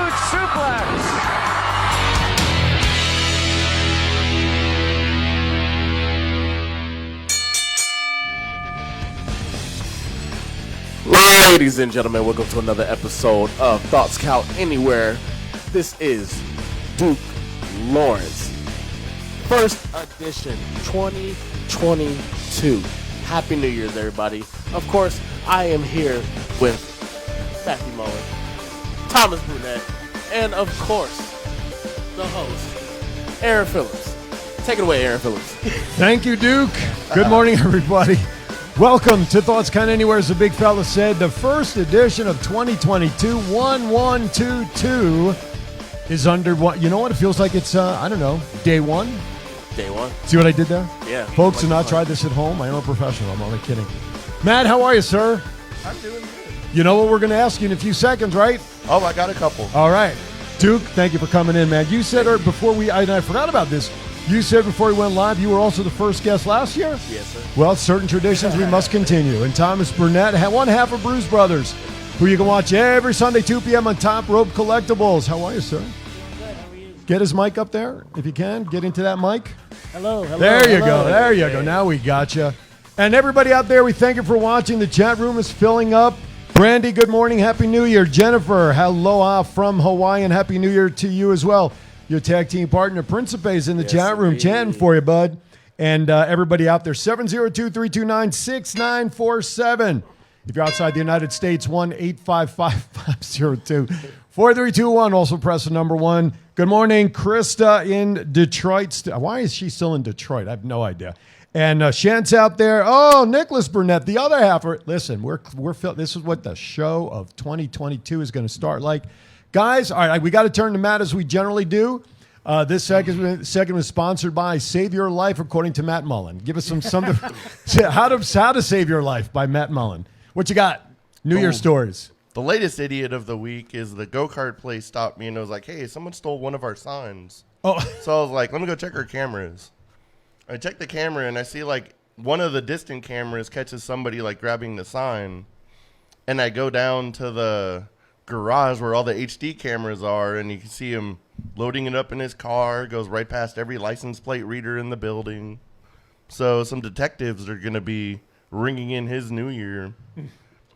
Duke suplex. Ladies and gentlemen, welcome to another episode of Thoughts Count Anywhere. This is Duke Lawerence. First edition 2022. Happy New Year's, everybody. Of course, I am here with Matthew Mullen, Thomas Brunette, and of course, the host, Aaron Phillips. Take it away, Aaron Phillips. Thank you, Duke. Good morning, everybody. Welcome to Thoughts Count Anywhere, as the big fella said. The first edition of 2022, 1122, is under what? You know what? It feels like it's, day one. Day one. See what I did there? Yeah. Folks, do not try this at home. I am a professional. I'm only kidding. Matt, how are you, sir? I'm doing good. You know what we're going to ask you in a few seconds, right? Oh, I got a couple. All right. Duke, thank you for coming in, man. You said before I forgot about this. You said before we went live you were also the first guest last year? Yes, sir. Well, certain traditions we must continue. And Thomas Burnett, one half of Bruise Brothers, who you can watch every Sunday, 2 p.m. on Top Rope Collectibles. How are you, sir? Good. How are you? Get his mic up there, if you can. Get into that mic. Hello. There you go. There you go. Now we got you. And everybody out there, we thank you for watching. The chat room is filling up. Brandy, good morning. Happy New Year. Jennifer, aloha from Hawaii, and Happy New Year to you as well. Your tag team partner, Principe, is in the chat room chanting for you, bud. And everybody out there, 702-329-6947. If you're outside the United States, 1-855-502-4321. Also press the number 1. Good morning, Krista in Detroit. Why is she still in Detroit? I have no idea. And Shant's out there. Oh, Nicholas Burnett, the other half. Listen, this is what the show of 2022 is going to start like. Guys, all right, we got to turn to Matt as we generally do. This second was sponsored by Save Your Life, according to Matt Mullen. Give us something. How to Save Your Life by Matt Mullen. What you got? New Year stories. The latest idiot of the week is the go-kart place stopped me and was like, hey, someone stole one of our signs. Oh, So I was like, let me go check our cameras. I check the camera and I see like one of the distant cameras catches somebody like grabbing the sign. And I go down to the garage where all the HD cameras are, and you can see him loading it up in his car. Goes right past every license plate reader in the building. So some detectives are going to be ringing in his New Year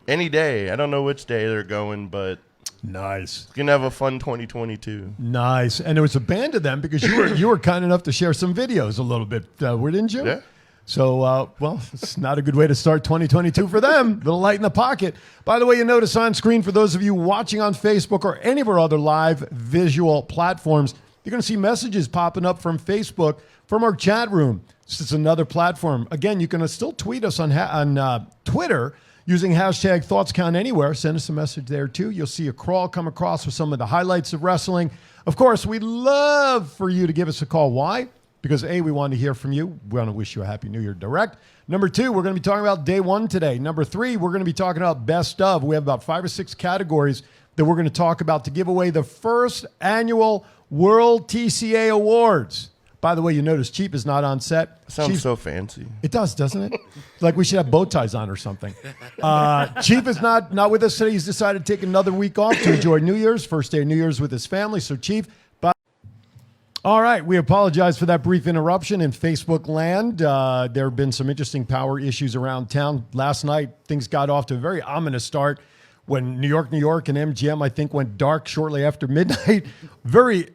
any day. I don't know which day they're going, but nice. It's going to have a fun 2022. Nice. And there was a band of them because you were kind enough to share some videos a little bit, didn't you? Yeah. So, it's not a good way to start 2022 for them. A little light in the pocket. By the way, you notice on screen, for those of you watching on Facebook or any of our other live visual platforms, you're going to see messages popping up from Facebook from our chat room. This is another platform. Again, you can still tweet us on Twitter using hashtag ThoughtsCountAnywhere. Send us a message there, too. You'll see a crawl come across with some of the highlights of wrestling. Of course, we'd love for you to give us a call. Why? Because, A, we want to hear from you. We want to wish you a Happy New Year direct. Number 2, we're going to be talking about day one today. Number 3, we're going to be talking about best of. We have about 5 or 6 categories that we're going to talk about to give away the first annual World TCA Awards. By the way, you notice Chief is not on set. Sounds so fancy. It does, doesn't it? Like we should have bow ties on or something. Chief is not with us today. He's decided to take another week off to enjoy New Year's, first day of New Year's with his family. So, Chief, all right, we apologize for that brief interruption in Facebook land. There have been some interesting power issues around town. Last night, things got off to a very ominous start when New York, and MGM, I think, went dark shortly after midnight. Very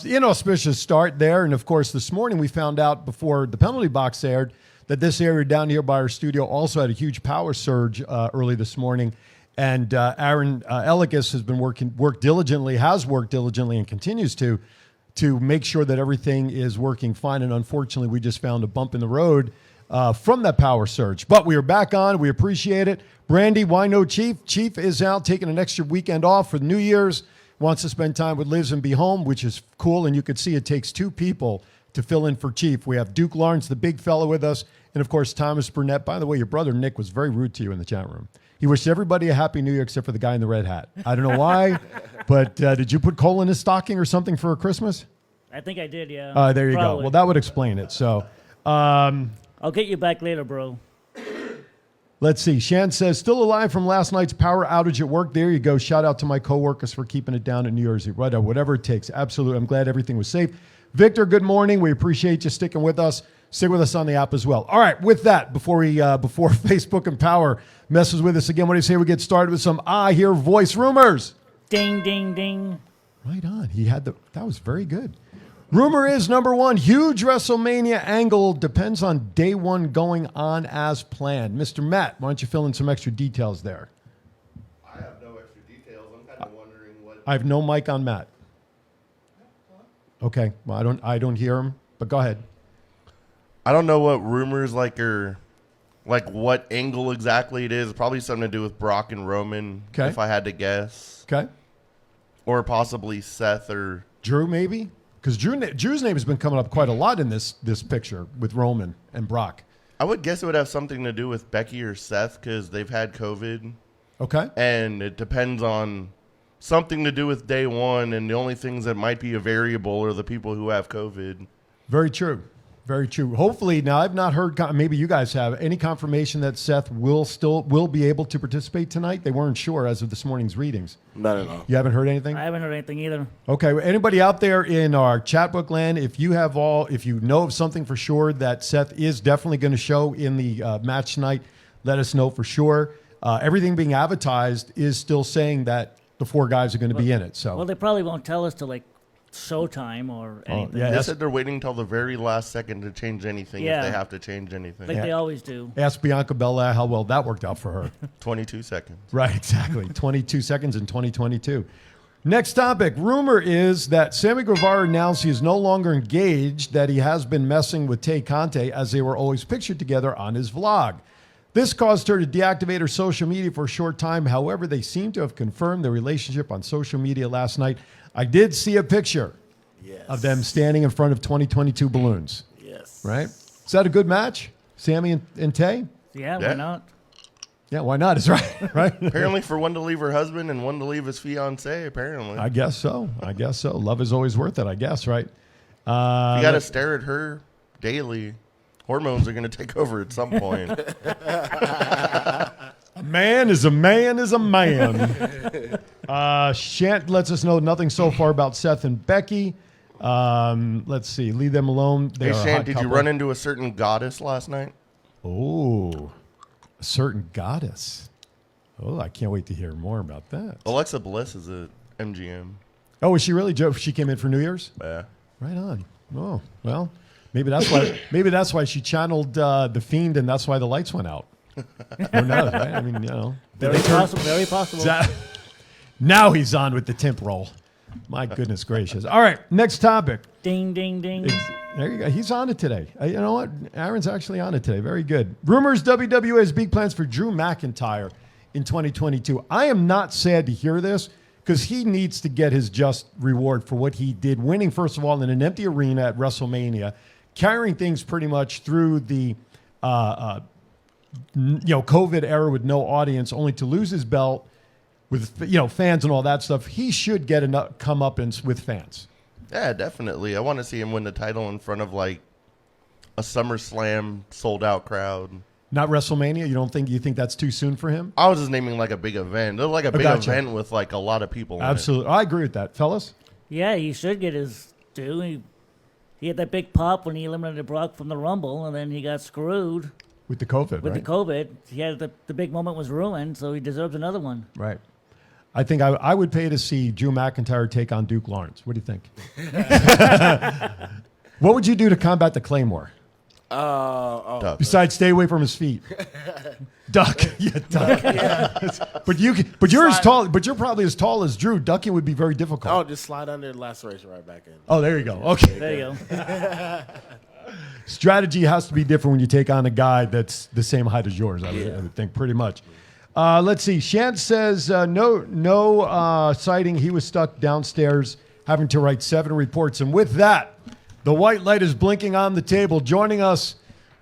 inauspicious start there. And, of course, this morning we found out before the penalty box aired that this area down here by our studio also had a huge power surge early this morning. And Aaron Eligas has worked diligently, and continues to make sure that everything is working fine. And unfortunately, we just found a bump in the road from that power surge. But we are back on. We appreciate it. Brandy, why no Chief? Chief is out taking an extra weekend off for New Year's. Wants to spend time with Liz and be home, which is cool. And you can see it takes 2 people to fill in for Chief. We have Duke Lawerence, the big fella, with us. And, of course, Thomas Burnett. By the way, your brother Nick was very rude to you in the chat room. He wished everybody a Happy New Year except for the guy in the red hat. I don't know why, but did you put coal in his stocking or something for Christmas? I think I did, yeah. There you Probably. go. Well, that would explain it. So, I'll get you back later, bro. Let's see. Shan says, still alive from last night's power outage at work. There you go. Shout out to my coworkers for keeping it down at New Year's Eve. Whatever it takes. Absolutely. I'm glad everything was safe. Victor, good morning. We appreciate you sticking with us. Stick with us on the app as well. All right. With that, before Facebook and Power messes with us again, what do you say we get started with some I Hear Voice rumors? Ding, ding, ding. Right on. That was very good. Rumor is, number one, huge WrestleMania angle depends on day one going on as planned. Mr. Matt, why don't you fill in some extra details there? I have no extra details. I'm kind of wondering what. I have no mic on Matt. Okay, well, I don't hear him, but go ahead. I don't know what rumors are what angle exactly it is. Probably something to do with Brock and Roman, Okay. if I had to guess. Okay. Or possibly Seth or Drew, maybe? Because Drew's name has been coming up quite a lot in this picture with Roman and Brock. I would guess it would have something to do with Becky or Seth because they've had COVID. Okay. And it depends on something to do with day one, and the only things that might be a variable are the people who have COVID. Very true. Very true. Hopefully, now I've not heard, maybe you guys have, any confirmation that Seth will be able to participate tonight? They weren't sure as of this morning's readings. Not at all. You haven't heard anything? I haven't heard anything either. Okay. Anybody out there in our chat book land, if you know of something for sure that Seth is definitely going to show in the match tonight, let us know for sure. Everything being advertised is still saying that the four guys are going to be in it. So, Well, they probably won't tell us till like showtime or anything. yeah. They said they're waiting until the very last second to change anything if they have to change anything. Like they always do. Ask Bianca Belair how well that worked out for her. 22 seconds. Right, exactly. 22 seconds in 2022. Next topic. Rumor is that Sammy Guevara announced he is no longer engaged, that he has been messing with Tay Conte as they were always pictured together on his vlog. This caused her to deactivate her social media for a short time. However, they seem to have confirmed their relationship on social media last night. I did see a picture of them standing in front of 2022 balloons. Yes. Right? Is that a good match? Sammy and Tay? Yeah, why not? Yeah, why not? Is right. Right? Apparently for one to leave her husband and one to leave his fiancée, apparently. I guess so. Love is always worth it, I guess, right? You got to stare at her daily. Hormones are going to take over at some point. A man is a man is a man. Shant lets us know nothing so far about Seth and Becky. Let's see. Leave them alone. Hey, Shant, did you run into a certain goddess last night? Oh, a certain goddess. Oh, I can't wait to hear more about that. Alexa Bliss is at MGM. Oh, was she really? She came in for New Year's? Yeah. Right on. Oh, well, maybe that's why. Maybe that's why she channeled the Fiend, and that's why the lights went out. Who knows, right? I mean, Very possible. Very possible. Now he's on with the temp roll. My goodness gracious. All right, next topic. Ding, ding, ding. There you go. He's on it today. You know what? Aaron's actually on it today. Very good. Rumors WWE has big plans for Drew McIntyre in 2022. I am not sad to hear this because he needs to get his just reward for what he did, winning, first of all, in an empty arena at WrestleMania, carrying things pretty much through the COVID era with no audience, only to lose his belt with fans and all that stuff. He should get a comeuppance with fans. Yeah, definitely. I want to see him win the title in front of like a SummerSlam sold out crowd. Not WrestleMania? You think that's too soon for him? I was just naming like a big event. They're like a big event with like a lot of people. Absolutely. I agree with that. Fellas? Yeah, he should get his due. He had that big pop when he eliminated Brock from the Rumble, and then he got screwed. With the COVID, With right? the COVID. He had the big moment was ruined, so he deserves another one. Right. I think I would pay to see Drew McIntyre take on Duke Lawrence. What do you think? What would you do to combat the Claymore? Besides stay away from his feet. Duck. Yeah, duck. Yeah. But you're as tall, but you're probably as tall as Drew. Ducking would be very difficult. Oh, just slide under the laceration right back in. Oh, there you go. Okay. There you go. Strategy has to be different when you take on a guy that's the same height as yours, I would think, pretty much. Let's see. Shant says no sighting. He was stuck downstairs having to write 7 reports. And with that, the white light is blinking on the table. Joining us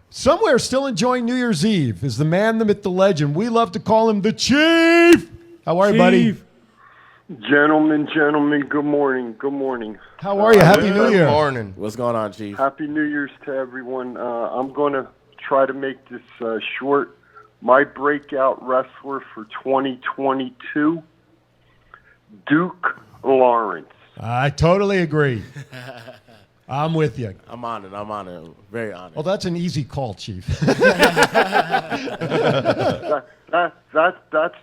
somewhere still enjoying New Year's Eve is the man, the myth, the legend. We love to call him the Chief. How are you, buddy? Gentlemen, good morning. How are you? Happy New Year. Good morning. What's going on, Chief? Happy New Year's to everyone. I'm going to try to make this short. my breakout wrestler for 2022, Duke Lawerence. I totally agree. I'm with you. I'm on it. Very on it. Well, that's an easy call, Chief. That's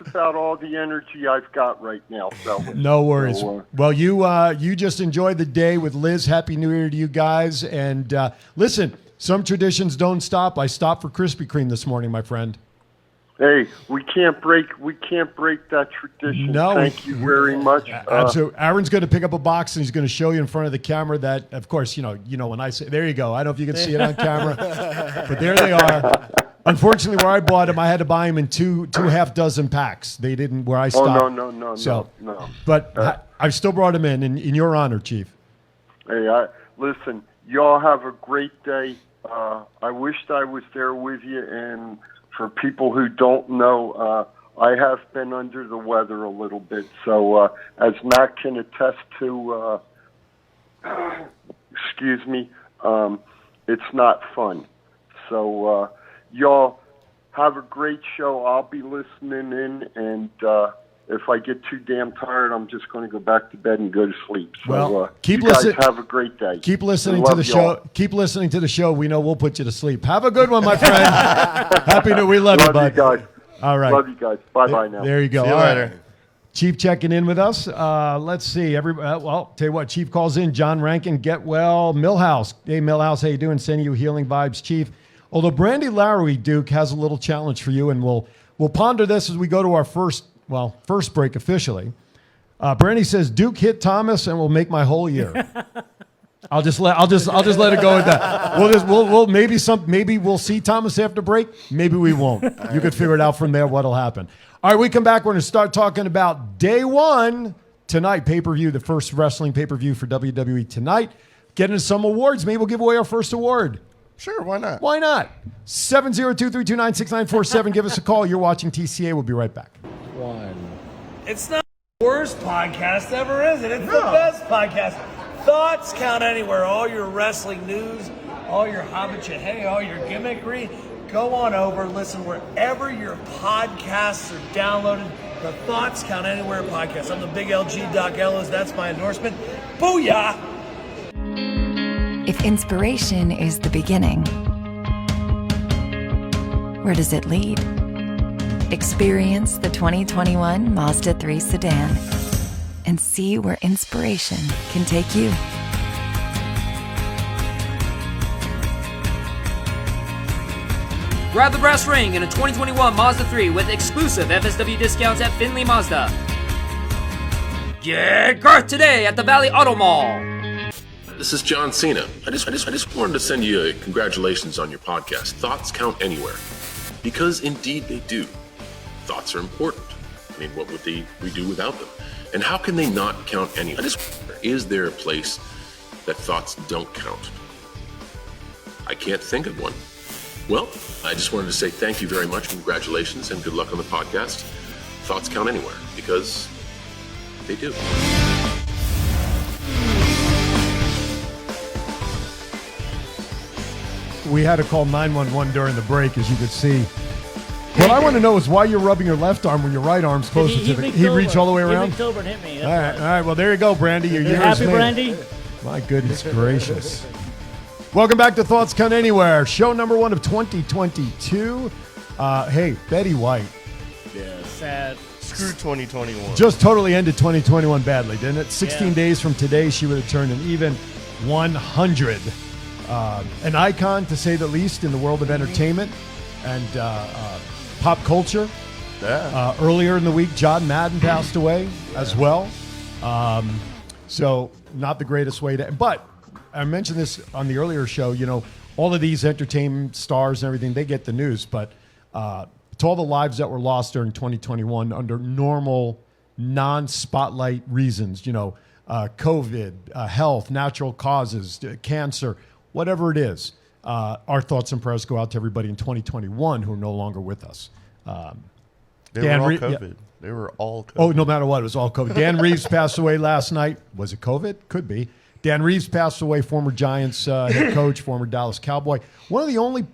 about all the energy I've got right now. So No worries. So, Well, you just enjoyed the day with Liz. Happy New Year to you guys. And listen, some traditions don't stop. I stopped for Krispy Kreme this morning, my friend. hey, we can't break that tradition. No, Thank you very much. Absolutely. Aaron's going to pick up a box and he's going to show you in front of the camera that, of course, you know when I say, there you go. I don't know if you can see it on camera, but there they are. Unfortunately, where I bought them, I had to buy them in two half dozen packs. They didn't where I stopped. No. But I still brought them in your honor, Chief. Hey, listen, y'all have a great day. I wished I was there with you, and for people who don't know, I have been under the weather a little bit. So as Matt can attest to, excuse me, it's not fun. So y'all have a great show. I'll be listening in, and if I get too damn tired, I'm just going to go back to bed and go to sleep. So Well, you guys have a great day. Keep listening I to love the y'all. show. Keep listening to the show. We know we'll put you to sleep. Have a good one, my friend. Happy New Year. We love you, Love you bud. guys. All right. Love you guys. Bye-bye now. There you go. See you All right. later. Chief checking in with us. Let's see. Well, tell you what. Chief calls in. John Rankin, get well. Millhouse. Hey, Millhouse. How you doing? Sending you healing vibes, Chief. Although Brandy Lowery, Duke, has a little challenge for you, and we'll ponder this as we go to our first break officially. Brandy says Duke hit Thomas and will make my whole year. I'll just let it go with that. Maybe we'll see Thomas after break. Maybe we won't. You could figure it out from there what'll happen. All right, we come back. We're going to start talking about day one tonight, pay-per-view, the first wrestling pay-per-view for WWE tonight. Get into some awards. Maybe we'll give away our first award. Sure, why not? Why not? 702-329-6947. Give us a call. You're watching TCA. We'll be right back. It's not the worst podcast ever, is it? It's the best podcast. Thoughts count anywhere. All your wrestling news, all your hobbit hey, all your gimmickry. Go on over, listen wherever your podcasts are downloaded. The Thoughts Count Anywhere podcast. I'm the big LG Doc Ellis. That's my endorsement. Booyah! If inspiration is the beginning, where does it lead? Experience the 2021 Mazda 3 sedan and see where inspiration can take you. Grab the brass ring in a 2021 Mazda 3 with exclusive FSW discounts at Findlay Mazda. Get Garth today at the Valley Auto Mall. This is John Cena. I just wanted to send you a congratulations on your podcast. Thoughts count anywhere. Because indeed they do. Thoughts are important. I mean, what would we do without them? And how can they not count anywhere? Is there a place that thoughts don't count? I can't think of one. Well, I just wanted to say thank you very much, congratulations, and good luck on the podcast. Thoughts count anywhere, because they do. We had to call 911 during the break, as you could see. What I want to know is why you're rubbing your left arm when your right arm's closer to the... He reached all the way around? He reached over and hit me. All right. Well, there you go, Brandy. Your You year is happy, made. Brandy? My goodness gracious. Welcome back to Thoughts Count Anywhere, show number 1 of 2022. Hey, Betty White Yeah, sad. Screw 2021. just totally ended 2021 badly, didn't it? 16 Yeah. days from today, she would have turned an even 100. An icon, to say the least, in the world of entertainment and pop culture. Yeah. Earlier in the week, John Madden passed away as well. So not the greatest way to... But I mentioned this on the earlier show, you know, all of these entertainment stars and everything, they get the news. But to all the lives that were lost during 2021 under normal, non-spotlight reasons, you know, COVID, health, natural causes, cancer, whatever it is, our thoughts and prayers go out to everybody in 2021 who are no longer with us. They Dan were all Reed- COVID. yeah. They were all COVID. Oh, no matter what, it was all COVID. Dan Reeves passed away last night. Was it COVID? Could be. Dan Reeves passed away, former Giants head coach, former Dallas Cowboy. One of the only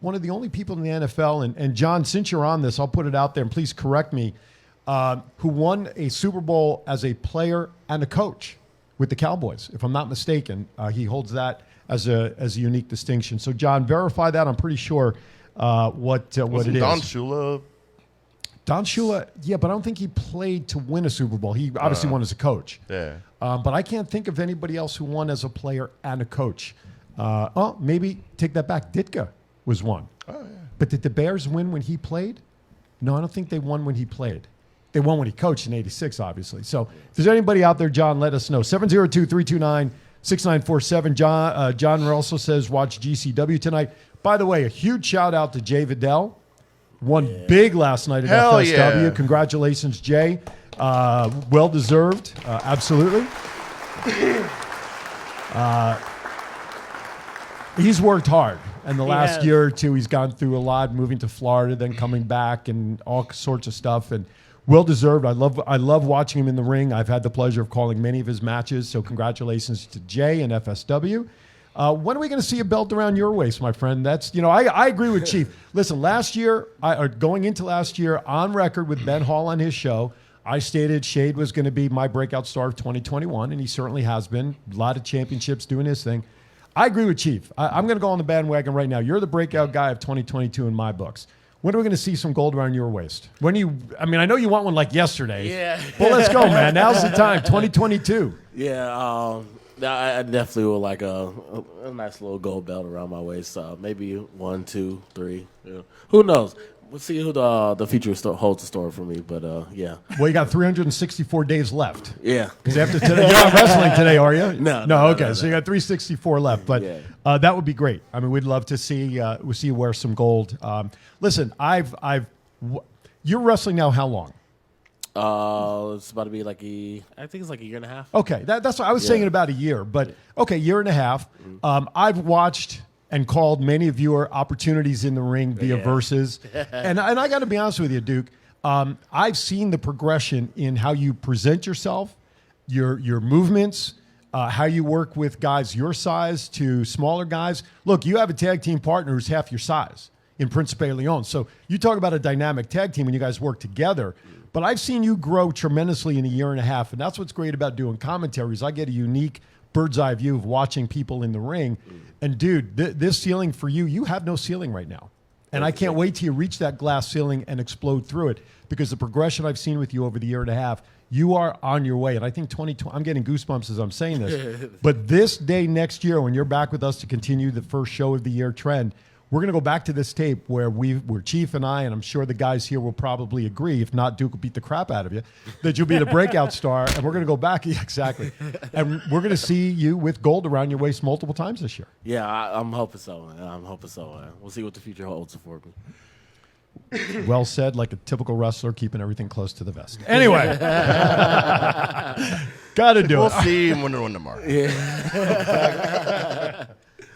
one of the only people in the NFL, and John, since you're on this, I'll put it out there, and please correct me, who won a Super Bowl as a player and a coach with the Cowboys. If I'm not mistaken, he holds that as a unique distinction. So, John, verify that. I'm pretty sure what it is. Don Shula? Don Shula, yeah, but I don't think he played to win a Super Bowl. He obviously won as a coach. Yeah. But I can't think of anybody else who won as a player and a coach. Maybe take that back. Ditka was one. Oh, yeah. But did the Bears win when he played? No, I don't think they won when he played. They won when he coached in '86, obviously. So if there's anybody out there, John, let us know. 702-329-6947. John also says, watch GCW tonight. By the way, a huge shout out to Jay Vidal. Won big last night at FSW. Yeah. Congratulations, Jay. Well deserved. Absolutely. He's worked hard. And the last year or two, he's gone through a lot, moving to Florida, then coming back, and all sorts of stuff. And well deserved. I love watching him in the ring. I've had the pleasure of calling many of his matches. So congratulations to Jay and FSW. When are we going to see a belt around your waist, my friend? That's, I agree with Chief. Listen, going into last year, on record with Ben Hall on his show, I stated Shade was going to be my breakout star of 2021, and he certainly has been. A lot of championships doing his thing. I agree with Chief. I'm going to go on the bandwagon right now. You're the breakout guy of 2022 in my books. When are we going to see some gold around your waist? I know you want one like yesterday. Yeah. Well, let's go, man. Now's the time, 2022. Yeah, I definitely would like a nice little gold belt around my waist. Maybe 1, 2, 3. Who knows? We'll see who the future holds in store for me. But yeah. Well, you got 364 days left. Yeah. Because after today, you're not wrestling today, are you? No. Okay. So you got 364 left, but that would be great. I mean, we'd love to see you wear some gold. Listen, you're wrestling now. How long? It's about to be I think it's like a year and a half. Okay, that's what I was saying, about a year, but okay, year and a half. I've watched and called many of your opportunities in the ring via Versus, and I got to be honest with you, Duke. I've seen the progression in how you present yourself, your movements, how you work with guys your size to smaller guys. Look, you have a tag team partner who's half your size in Principe Leon, so you talk about a dynamic tag team when you guys work together. But I've seen you grow tremendously in a year and a half, and that's what's great about doing commentaries. I get a unique bird's eye view of watching people in the ring. And, dude, this ceiling for you have no ceiling right now. And I can't wait till you reach that glass ceiling and explode through it, because the progression I've seen with you over the year and a half, you are on your way. And I think 2020, I'm getting goosebumps as I'm saying this. But this day next year, when you're back with us to continue the first show of the year trend, we're going to go back to this tape where we're Chief and I, and I'm sure the guys here will probably agree, if not, Duke will beat the crap out of you, that you'll be the breakout star. And we're going to go back. Yeah, exactly. And we're going to see you with gold around your waist multiple times this year. Yeah, I'm hoping so. We'll see what the future holds for me. Well said, like a typical wrestler, keeping everything close to the vest. Anyway. Got to do We'll it. see in Wonder Woman tomorrow. Yeah.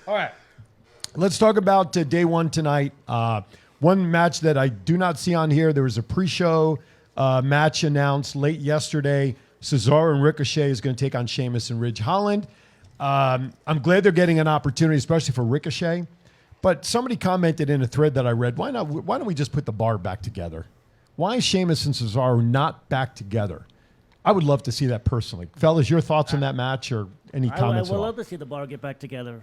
All right. Let's talk about day one tonight. One match that I do not see on here. There was a pre-show match announced late yesterday. Cesaro and Ricochet is going to take on Sheamus and Ridge Holland. I'm glad they're getting an opportunity, especially for Ricochet. But somebody commented in a thread that I read, why don't we just put the bar back together? Why is Sheamus and Cesaro not back together? I would love to see that personally. Fellas, your thoughts on that match or any comments? I would love to see the bar get back together,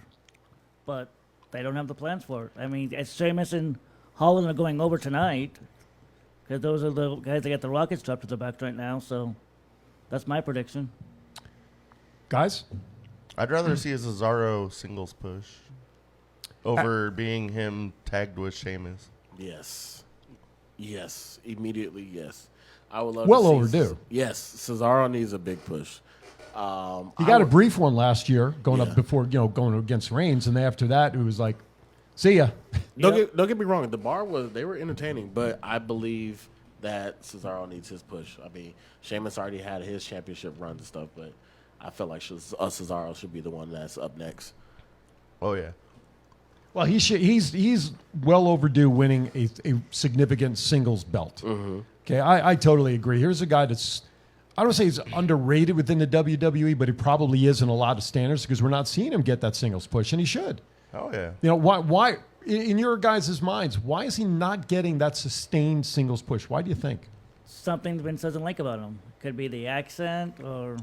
but they don't have the plans for it. I mean, Sheamus and Holland are going over tonight because those are the guys that got the rocket strapped to their back right now. So that's my prediction. Guys? I'd rather see a Cesaro singles push over being him tagged with Sheamus. Yes. Immediately, yes. I would love well to see overdue. Yes, Cesaro needs a big push. He got a brief one last year going up before, going against Reigns, and then after that, it was like, see ya. Don't get me wrong. The bar they were entertaining, but I believe that Cesaro needs his push. I mean, Sheamus already had his championship run and stuff, but I feel like Cesaro should be the one that's up next. Oh yeah. Well, he's well overdue winning a significant singles belt. Mm-hmm. Okay, I totally agree. Here's a guy that's, I don't say he's underrated within the WWE, but he probably is in a lot of standards because we're not seeing him get that singles push, and he should. Oh yeah. Why in your guys' minds, why is he not getting that sustained singles push? Why do you think? Something Vince doesn't like about him. Could be the accent or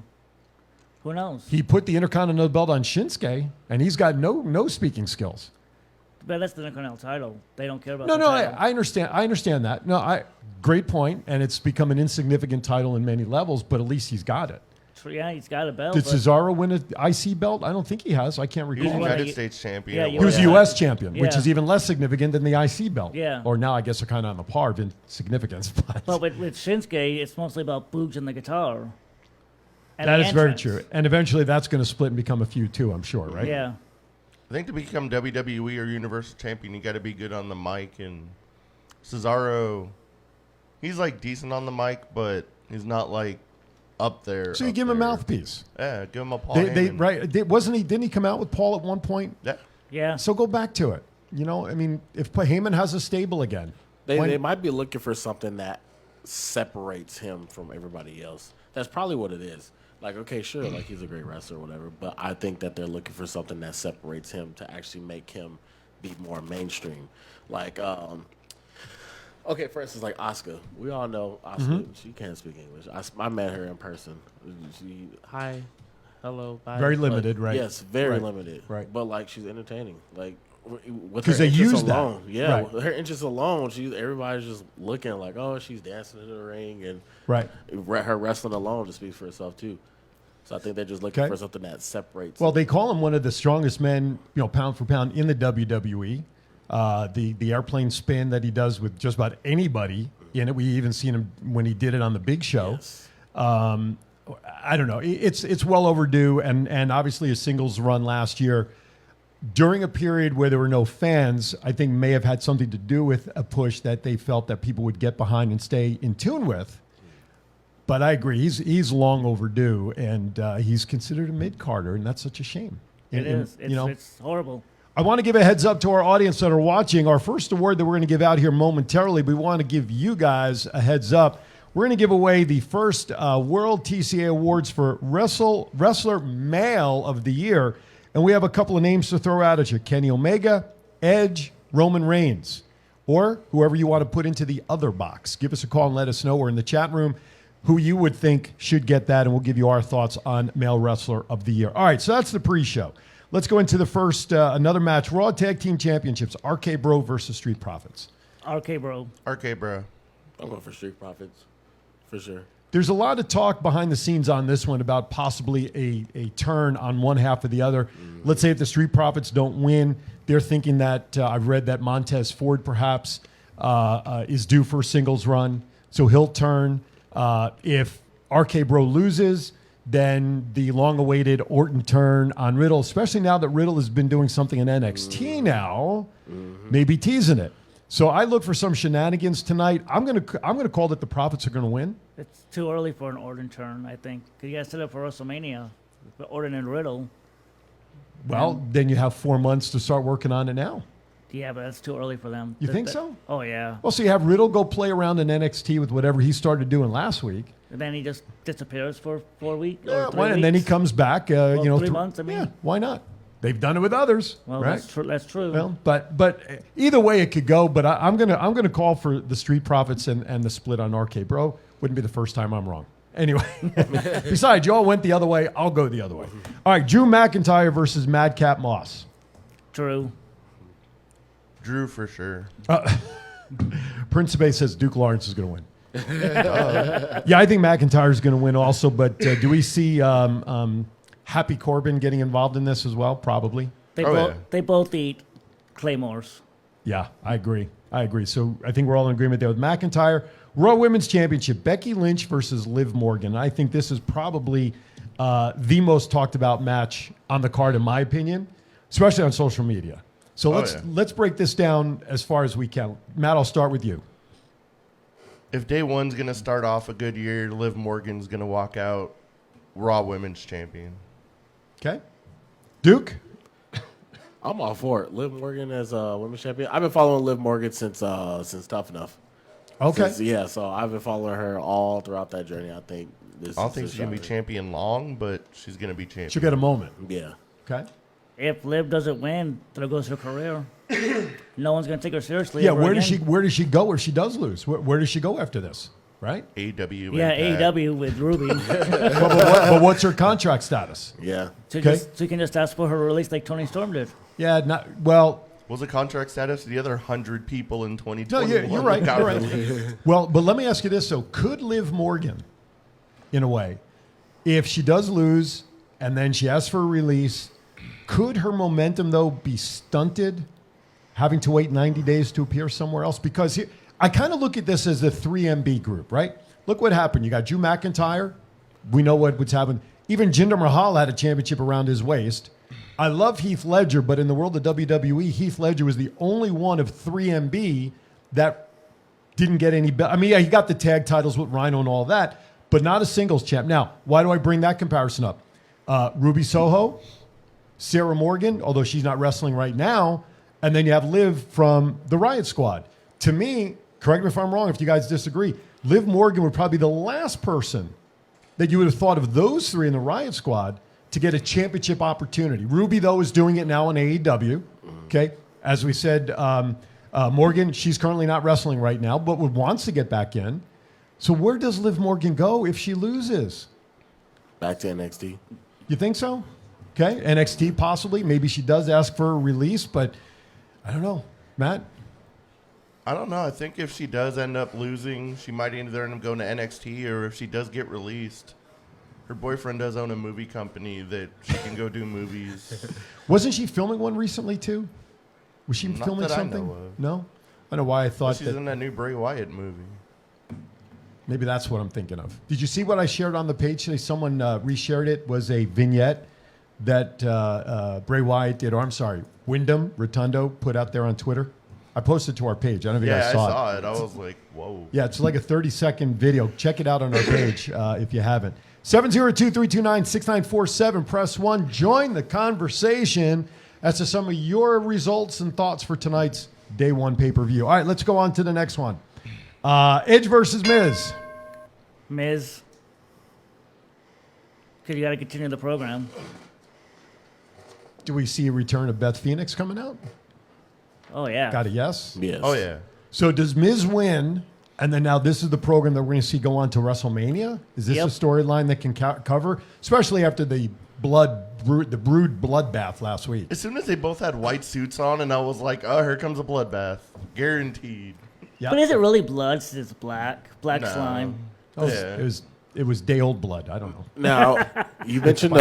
who knows. He put the Intercontinental belt on Shinsuke, and he's got no speaking skills. But that's the Intercontinental title. They don't care about No, the title. I understand. I understand that. No, great point, and it's become an insignificant title in many levels, but at least he's got it. Yeah, he's got a belt. Did but Cesaro win an IC belt? I don't think he has. I can't He's recall. United States champion. Yeah, at He one was time. U.S. champion, which Yeah. is even less significant than the IC belt. Yeah. Or now I guess they're kind of on the par of significance. But with Shinsuke, it's mostly about Boogs and the guitar. And That the is very entrance. true. And eventually that's going to split and become a feud too, I'm sure, right? Yeah. I think to become WWE or Universal Champion, you got to be good on the mic. And Cesaro, he's like decent on the mic, but he's not like up there. So you give him a mouthpiece. Yeah, give him a Paul They, Heyman. right? Didn't he come out with Paul at one point? Yeah. Yeah. So go back to it. You know, I mean, if Heyman has a stable again, They might be looking for something that separates him from everybody else. That's probably what it is. Like, okay, sure, like he's a great wrestler or whatever, but I think that they're looking for something that separates him to actually make him be more mainstream. Like, okay, for instance, like Asuka. We all know Asuka. She can't speak English. I met her in person. Hi, hello, bye. Very limited, right? Yes, very Right, limited. right. But like, she's entertaining. Like, with 'Cause her they interest use that. alone, yeah, Right. with her interest alone, everybody's just looking like, oh, she's dancing in the ring, and right? her wrestling alone just speaks for itself too. So I think they're just looking Okay. for something that separates. Well, they call him one of the strongest men, pound for pound in the WWE. The airplane spin that he does with just about anybody in it. We even seen him when he did it on the Big Show. Yes. I don't know. It's well overdue, and obviously a singles run last year during a period where there were no fans, I think may have had something to do with a push that they felt that people would get behind and stay in tune with. But I agree, he's long overdue, and he's considered a mid-carder, and that's such a shame. It is. It's horrible. I want to give a heads up to our audience that are watching. Our first award that we're going to give out here momentarily, we want to give you guys a heads up. We're going to give away the first World TCA Awards for Wrestler Male of the Year. And we have a couple of names to throw out at you. Kenny Omega, Edge, Roman Reigns, or whoever you want to put into the other box. Give us a call and let us know. We're in the chat room who you would think should get that, and we'll give you our thoughts on Male Wrestler of the Year. All right, so that's the pre-show. Let's go into the first, another match. Raw Tag Team Championships, RK Bro versus Street Profits. RK Bro. RK Bro. I'm going for Street Profits, for sure. There's a lot of talk behind the scenes on this one about possibly a turn on one half or the other. Let's say if the Street Profits don't win, they're thinking that, I've read that Montez Ford perhaps is due for a singles run, so he'll turn. If RK Bro loses, then the long-awaited Orton turn on Riddle, especially now that Riddle has been doing something in NXT now, maybe teasing it. So I look for some shenanigans tonight. I'm gonna call that the Profits are gonna win. It's too early for an Orton turn, I think. Because you got to set up for WrestleMania. With Orton and Riddle. Well, then you have 4 months to start working on it now. Yeah, but that's too early for them. You think so? Oh, yeah. Well, so you have Riddle go play around in NXT with whatever he started doing last week. And then he just disappears for 4 weeks. Yeah, or 3 why not? And then he weeks. comes back. 3 months, I mean. Yeah, why not? They've done it with others. Well, right? that's true. Well, but either way it could go. But I'm gonna call for the Street Profits and the split on RK Bro. Wouldn't be the first time I'm wrong. Anyway, besides, you all went the other way. I'll go the other way. All right, Drew McIntyre versus Madcap Moss. Drew for sure. Principe says Duke Lawrence is going to win. Yeah, I think McIntyre is going to win also. But do we see Happy Corbin getting involved in this as well? Probably. They both eat Claymores. Yeah, I agree. So I think we're all in agreement there with McIntyre. Raw Women's Championship, Becky Lynch versus Liv Morgan. I think this is probably the most talked about match on the card, in my opinion, especially on social media. So let's break this down as far as we can. Matt, I'll start with you. If day one's going to start off a good year, Liv Morgan's going to walk out Raw Women's Champion. Okay. Duke? I'm all for it. Liv Morgan as a women's champion. I've been following Liv Morgan since Tough Enough. Okay. So I've been following her all throughout that journey. I think I don't think she's going to be champion long, but she's going to be champion. She'll get a moment. Yeah. Okay. if Liv doesn't win, there goes her career. No one's going to take her seriously. Yeah, ever where again. does she go if she does lose? Where does she go after this? Right? AEW. Yeah, Impact. AEW with Ruby. but what's her contract status? Yeah. So Okay. you can just ask for her release like Toni Storm did. Yeah, not well. Was the contract status the other 100 people in 2020? No, you're right. You're right. Well, but let me ask you this: so could Liv Morgan, in a way, if she does lose and then she asks for a release, could her momentum though be stunted, having to wait 90 days to appear somewhere else? Because I kind of look at this as the 3MB group, right? Look what happened. You got Drew McIntyre. We know what's happened. Even Jinder Mahal had a championship around his waist. I love Heath Ledger, but in the world of WWE, Heath Ledger was the only one of 3MB that didn't get any I mean, yeah, he got the tag titles with Rhino and all that, but not a singles champ. Now, why do I bring that comparison up? Ruby Soho, Sarah Morgan, although she's not wrestling right now, and then you have Liv from the Riot Squad. To me, correct me if I'm wrong, if you guys disagree, Liv Morgan would probably be the last person that you would have thought of those three in the Riot Squad to get a championship opportunity. Ruby, though, is doing it now in AEW. Okay, as we said, Morgan, she's currently not wrestling right now, but wants to get back in. So where does Liv Morgan go if she loses? Back to NXT. You think so? Okay, NXT possibly. Maybe she does ask for a release, but I don't know. Matt? I don't know. I think if she does end up losing, she might either end up going to NXT, or if she does get released, her boyfriend does own a movie company that she can go do movies. Wasn't she filming one recently too? Was she Not filming that I something? know of. No? I don't know why I thought She's that. in that new Bray Wyatt movie. Maybe that's what I'm thinking of. Did you see what I shared on the page today? Someone reshared it. Was a vignette that Bray Wyatt did, or I'm sorry, Wyndham Rotundo put out there on Twitter. I posted to our page. I don't know if you guys Yeah, I saw it. saw it. I was like, whoa. Yeah, it's like a 30-second video. Check it out on our page if you haven't. 702-329-6947. Press 1. Join the conversation as to some of your results and thoughts for tonight's Day 1 pay-per-view. All right, let's go on to the next one. Edge versus Miz. Miz. Because you got to continue the program. Do we see a return of Beth Phoenix coming out? Oh, yeah. Got a yes? Yes. Oh, yeah. So does Miz win, and then now this is the program that we're going to see go on to WrestleMania? Is this Yep. a storyline that can cover, especially after the Brood bloodbath last week? As soon as they both had white suits on, and I was like, oh, here comes a bloodbath. Guaranteed. Yeah. But is it really blood since it's black? Black No. slime. Yeah. It was day old blood. I don't know. Now, you mentioned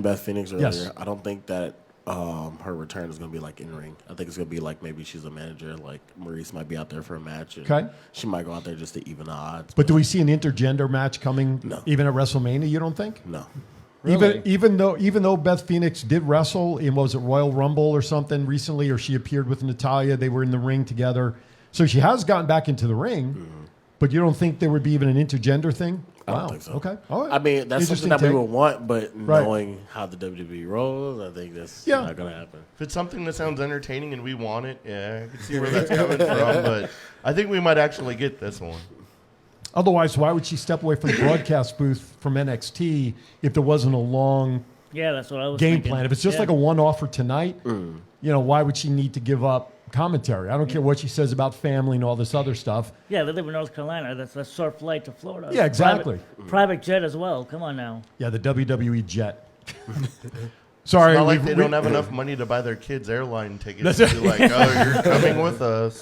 Beth Phoenix earlier. Yes. I don't think that her return is going to be like in ring. I think it's going to be like maybe she's a manager. Like Maurice might be out there for a match. And Okay. She might go out there just to even the odds. But do we see an intergender match coming? No. Even at WrestleMania, you don't think? No. Even though Beth Phoenix did wrestle in, what was it, Royal Rumble or something recently, or she appeared with Natalya, they were in the ring together. So she has gotten back into the ring, but you don't think there would be even an intergender thing? I don't think so. Okay. All right. I mean, that's something that we would want, but Right. knowing how the WWE rolls, I think that's Yeah. not going to happen. If it's something that sounds entertaining and we want it, yeah, I can see where that's coming from. But I think we might actually get this one. Otherwise, why would she step away from the broadcast booth from NXT if there wasn't a long Yeah, that's what I was game thinking. plan? If it's just Yeah. like a one-off for tonight, why would she need to give up commentary? I don't care what she says about family and all this other stuff. Yeah, they live in North Carolina. That's a short flight to Florida. Yeah, exactly. Private jet as well. Come on now. Yeah, the WWE jet. Sorry, Not like we- they we- don't have enough money to buy their kids airline tickets. To be like, oh, you're coming with us.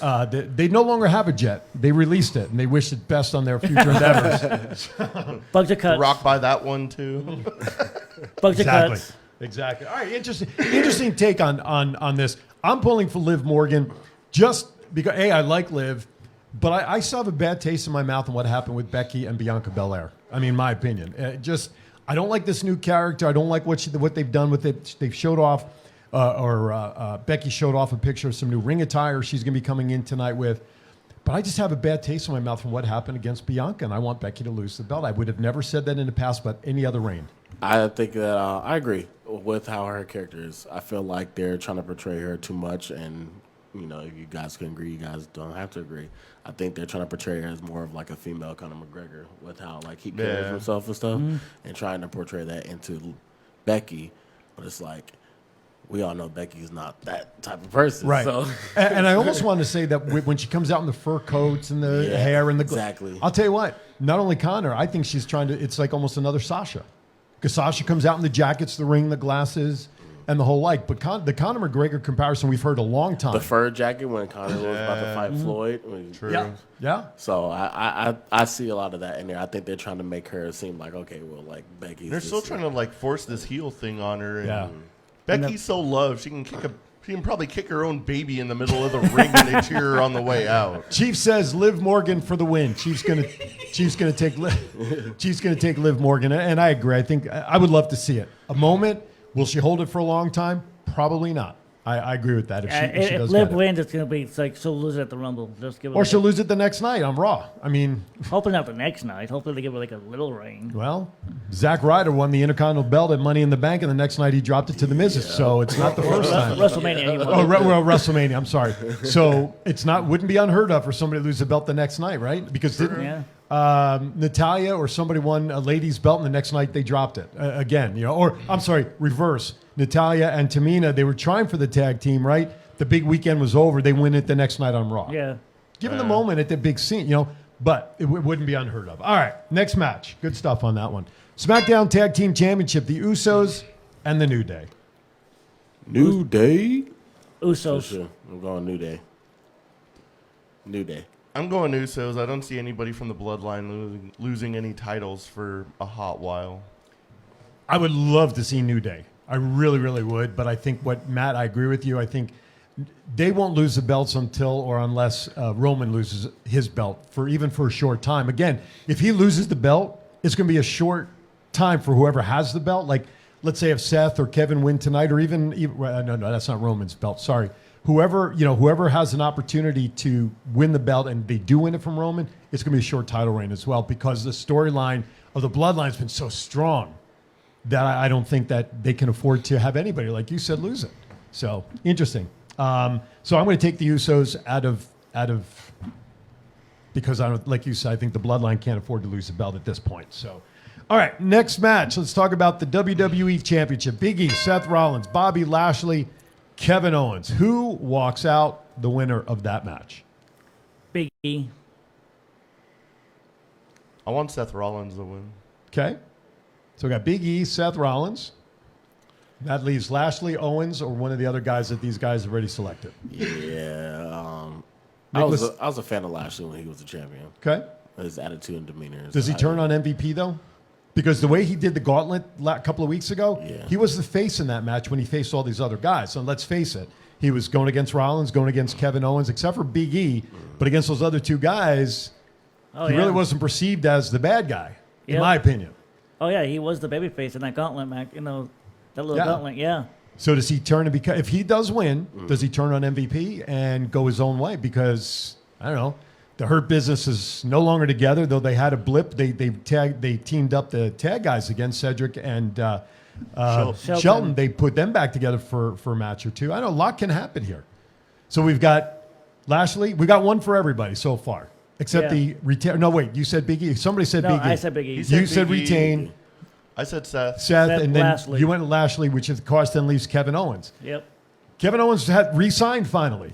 They no longer have a jet. They released it, and they wish it best on their future endeavors. Bugs are cuts. Rock by that one too. Bugs are cuts. Exactly. All right, interesting take on this. I'm pulling for Liv Morgan just because, I like Liv, but I still have a bad taste in my mouth on what happened with Becky and Bianca Belair. I mean, my opinion. I don't like this new character. I don't like what they've done with it. They've showed off, Becky showed off a picture of some new ring attire she's going to be coming in tonight with. But I just have a bad taste in my mouth from what happened against Bianca, and I want Becky to lose the belt. I would have never said that in the past, but any other reign. I think that I agree with how her character is. I feel like they're trying to portray her too much, and if you guys can agree, you guys don't have to agree. I think they're trying to portray her as more of like a female Conor McGregor with how like he carries himself and stuff, and trying to portray that into Becky. But it's like, we all know Becky's not that type of person. Right. So. And I almost wanted to say that when she comes out in the fur coats and the hair and the exactly. I'll tell you what, not only Connor, I think she's trying to, it's like almost another Sasha. Because Sasha comes out in the jackets, the ring, the glasses, and the whole like. But the Conor McGregor comparison we've heard a long time. The fur jacket when Conor was about to fight Floyd. True. Yeah. So I see a lot of that in there. I think they're trying to make her seem like, okay, well, like Becky's. They're still trying to like force this heel thing on her. And Yeah. Becky's so loved, she can probably kick her own baby in the middle of the ring when they cheer her on the way out. Chief says Liv Morgan for the win. Chief's gonna take Liv Morgan, and I agree. I think I would love to see it. A moment. Will she hold it for a long time? Probably not. I agree with that. If she does Liv get it. wins, it's gonna be it's like she'll lose it at the Rumble. Just give it Or like she'll lose it the next night on Raw. I mean, hopefully not the next night. Hopefully they give her like a little reign. well, Zack Ryder won the Intercontinental belt at Money in the Bank, and the next night he dropped it to the Miz. So it's not the first time. WrestleMania. He won. WrestleMania. I'm sorry. So it's wouldn't be unheard of for somebody to lose the belt the next night, right? Because didn't Natalia or somebody won a ladies' belt, and the next night they dropped it again. Or I'm sorry, reverse. Natalia and Tamina, they were trying for the tag team, right? The big weekend was over. They win it the next night on Raw. Yeah. Given the moment at the big scene, but it wouldn't be unheard of. All right, next match. Good stuff on that one. SmackDown Tag Team Championship, the Usos and the New Day. New Day? Usos. I'm going New Day. New Day. I'm going Usos. I don't see anybody from the Bloodline losing any titles for a hot while. I would love to see New Day. I really, really would. But I think Matt, I agree with you. I think they won't lose the belts until or unless Roman loses his belt for a short time. Again, if he loses the belt, it's going to be a short time for whoever has the belt. Like, let's say if Seth or Kevin win tonight, or even no, that's not Roman's belt. Sorry. Whoever has an opportunity to win the belt and they do win it from Roman, it's going to be a short title reign as well, because the storyline of the Bloodline has been so strong that I don't think that they can afford to have anybody, like you said, lose it. So interesting. So I'm going to take the Usos out of because like you said, I think the Bloodline can't afford to lose the belt at this point. So, all right, next match. Let's talk about the WWE Championship. Big E, Seth Rollins, Bobby Lashley, Kevin Owens. Who walks out the winner of that match? Big E. I want Seth Rollins to win. Okay. So we got Big E, Seth Rollins. That leaves Lashley, Owens, or one of the other guys that these guys have already selected. Yeah. I was a fan of Lashley when he was the champion. Okay. His attitude and demeanor. Does he turn on MVP, though? Because the way he did the gauntlet a couple of weeks ago, he was the face in that match when he faced all these other guys. So let's face it. He was going against Rollins, going against Kevin Owens, except for Big E. But against those other two guys, he really wasn't perceived as the bad guy, in my opinion. Oh, yeah, he was the babyface in that gauntlet match. That little gauntlet, yeah. So does he turn if he does win, does he turn on MVP and go his own way? Because, I don't know, the Hurt Business is no longer together, though they had a blip. They teamed up the tag guys against Cedric and Shelton. They put them back together for a match or two. I know a lot can happen here. So we've got Lashley. We got one for everybody so far. Except the retain. No, wait. You said Big E. Somebody said Big E. I said Big E. You said retain. I said Seth. Seth, and then Lashley. you went to Lashley, which of course then leaves Kevin Owens. Yep. Kevin Owens had re-signed finally.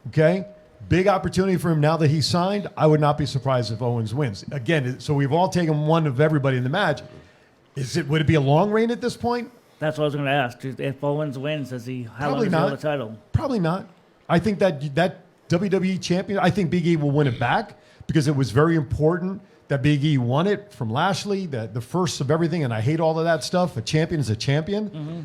Okay? Big opportunity for him now that he's signed. I would not be surprised if Owens wins. Again, so we've all taken one of everybody in the match. Would it be a long reign at this point? That's what I was going to ask. If Owens wins, how long Probably does he hold the title? Probably not. I think that WWE champion, I think Big E will win it back because it was very important that Big E won it from Lashley, the first of everything, and I hate all of that stuff. A champion is a champion. Mm-hmm.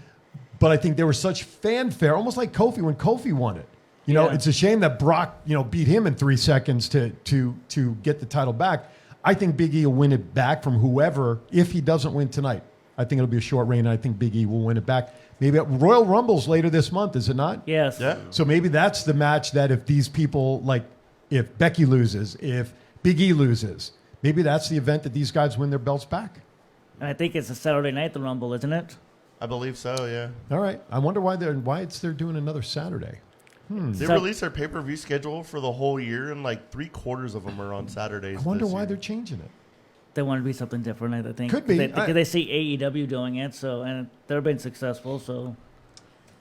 But I think there was such fanfare, almost like Kofi when Kofi won it. It's a shame that Brock, beat him in 3 seconds to get the title back. I think Big E will win it back from whoever if he doesn't win tonight. I think it'll be a short reign, and I think Big E will win it back. Maybe at Royal Rumble's later this month, is it not? Yes. Yeah. So maybe that's the match that if these people, if Becky loses, if Big E loses, maybe that's the event that these guys win their belts back. And I think it's a Saturday night, the Rumble, isn't it? I believe so, yeah. All right. I wonder why they're doing another Saturday. They released their pay-per-view schedule for the whole year, and 3/4 of them are on Saturdays. I wonder why they're changing it. They want to be something different, I think. Could be. Because they see AEW doing it, and they've been successful, so.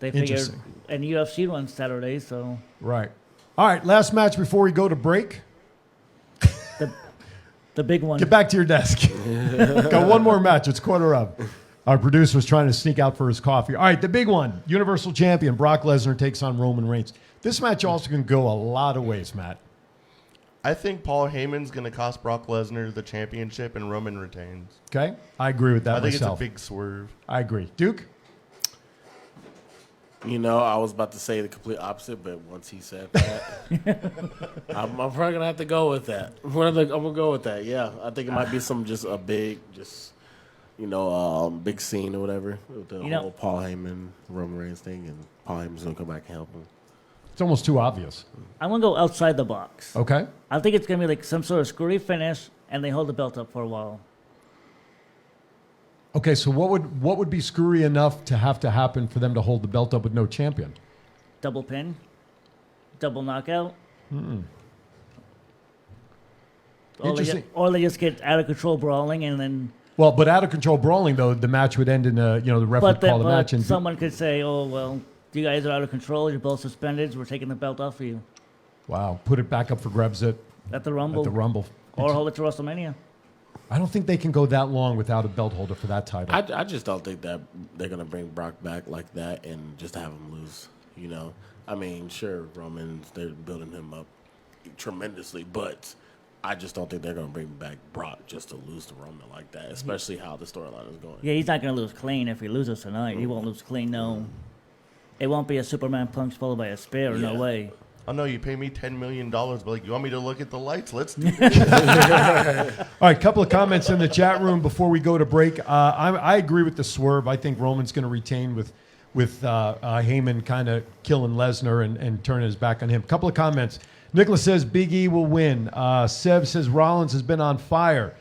They figured, Interesting. and UFC runs Saturday, so Right. All right, last match before we go to break. the big one. Get back to your desk. Got one more match. It's quarter of. Our producer was trying to sneak out for his coffee. All right, the big one. Universal Champion Brock Lesnar takes on Roman Reigns. This match also can go a lot of ways, Matt. I think Paul Heyman's going to cost Brock Lesnar the championship and Roman retains. Okay? I agree with that I think myself. it's a big swerve. I agree. Duke? You know, I was about to say the complete opposite, but once he said that, I'm probably going to have to go with that. I'm going to go with that, yeah. I think it might be a big, big scene or whatever with the whole Paul Heyman, Roman Reigns thing, and Paul Heyman's going to come back and help him. It's almost too obvious. I'm going to go outside the box. Okay. I think it's going to be like some sort of screwy finish, and they hold the belt up for a while. Okay, so what would be screwy enough to have to happen for them to hold the belt up with no champion? Double pin, double knockout. Interesting. Or they just get out of control brawling, and then. Well, but out of control brawling, though, the match would end in the ref would call the match. And someone could say, "Oh well, you guys are out of control. You're both suspended. We're taking the belt off of you." Wow, put it back up for grabs at the Rumble. At the Rumble. Or hold it to WrestleMania. I don't think they can go that long without a belt holder for that title. I just don't think that they're going to bring Brock back like that and just have him lose, you know. I mean, sure, Roman's, they're building him up tremendously, but I just don't think they're going to bring back Brock just to lose to Roman like that, especially how the storyline is going. Yeah, he's not going to lose clean if he loses tonight. He won't lose clean, no. It won't be a Superman punch followed by a spear, no way. Oh, no, you pay me $10 million, but like, you want me to look at the lights? Let's do it. All right, couple of comments in the chat room before we go to break. I agree with the swerve. I think Roman's going to retain with Heyman kind of killing Lesnar and turning his back on him. Couple of comments. Nicholas says Big E will win. Seb says Rollins has been on fire.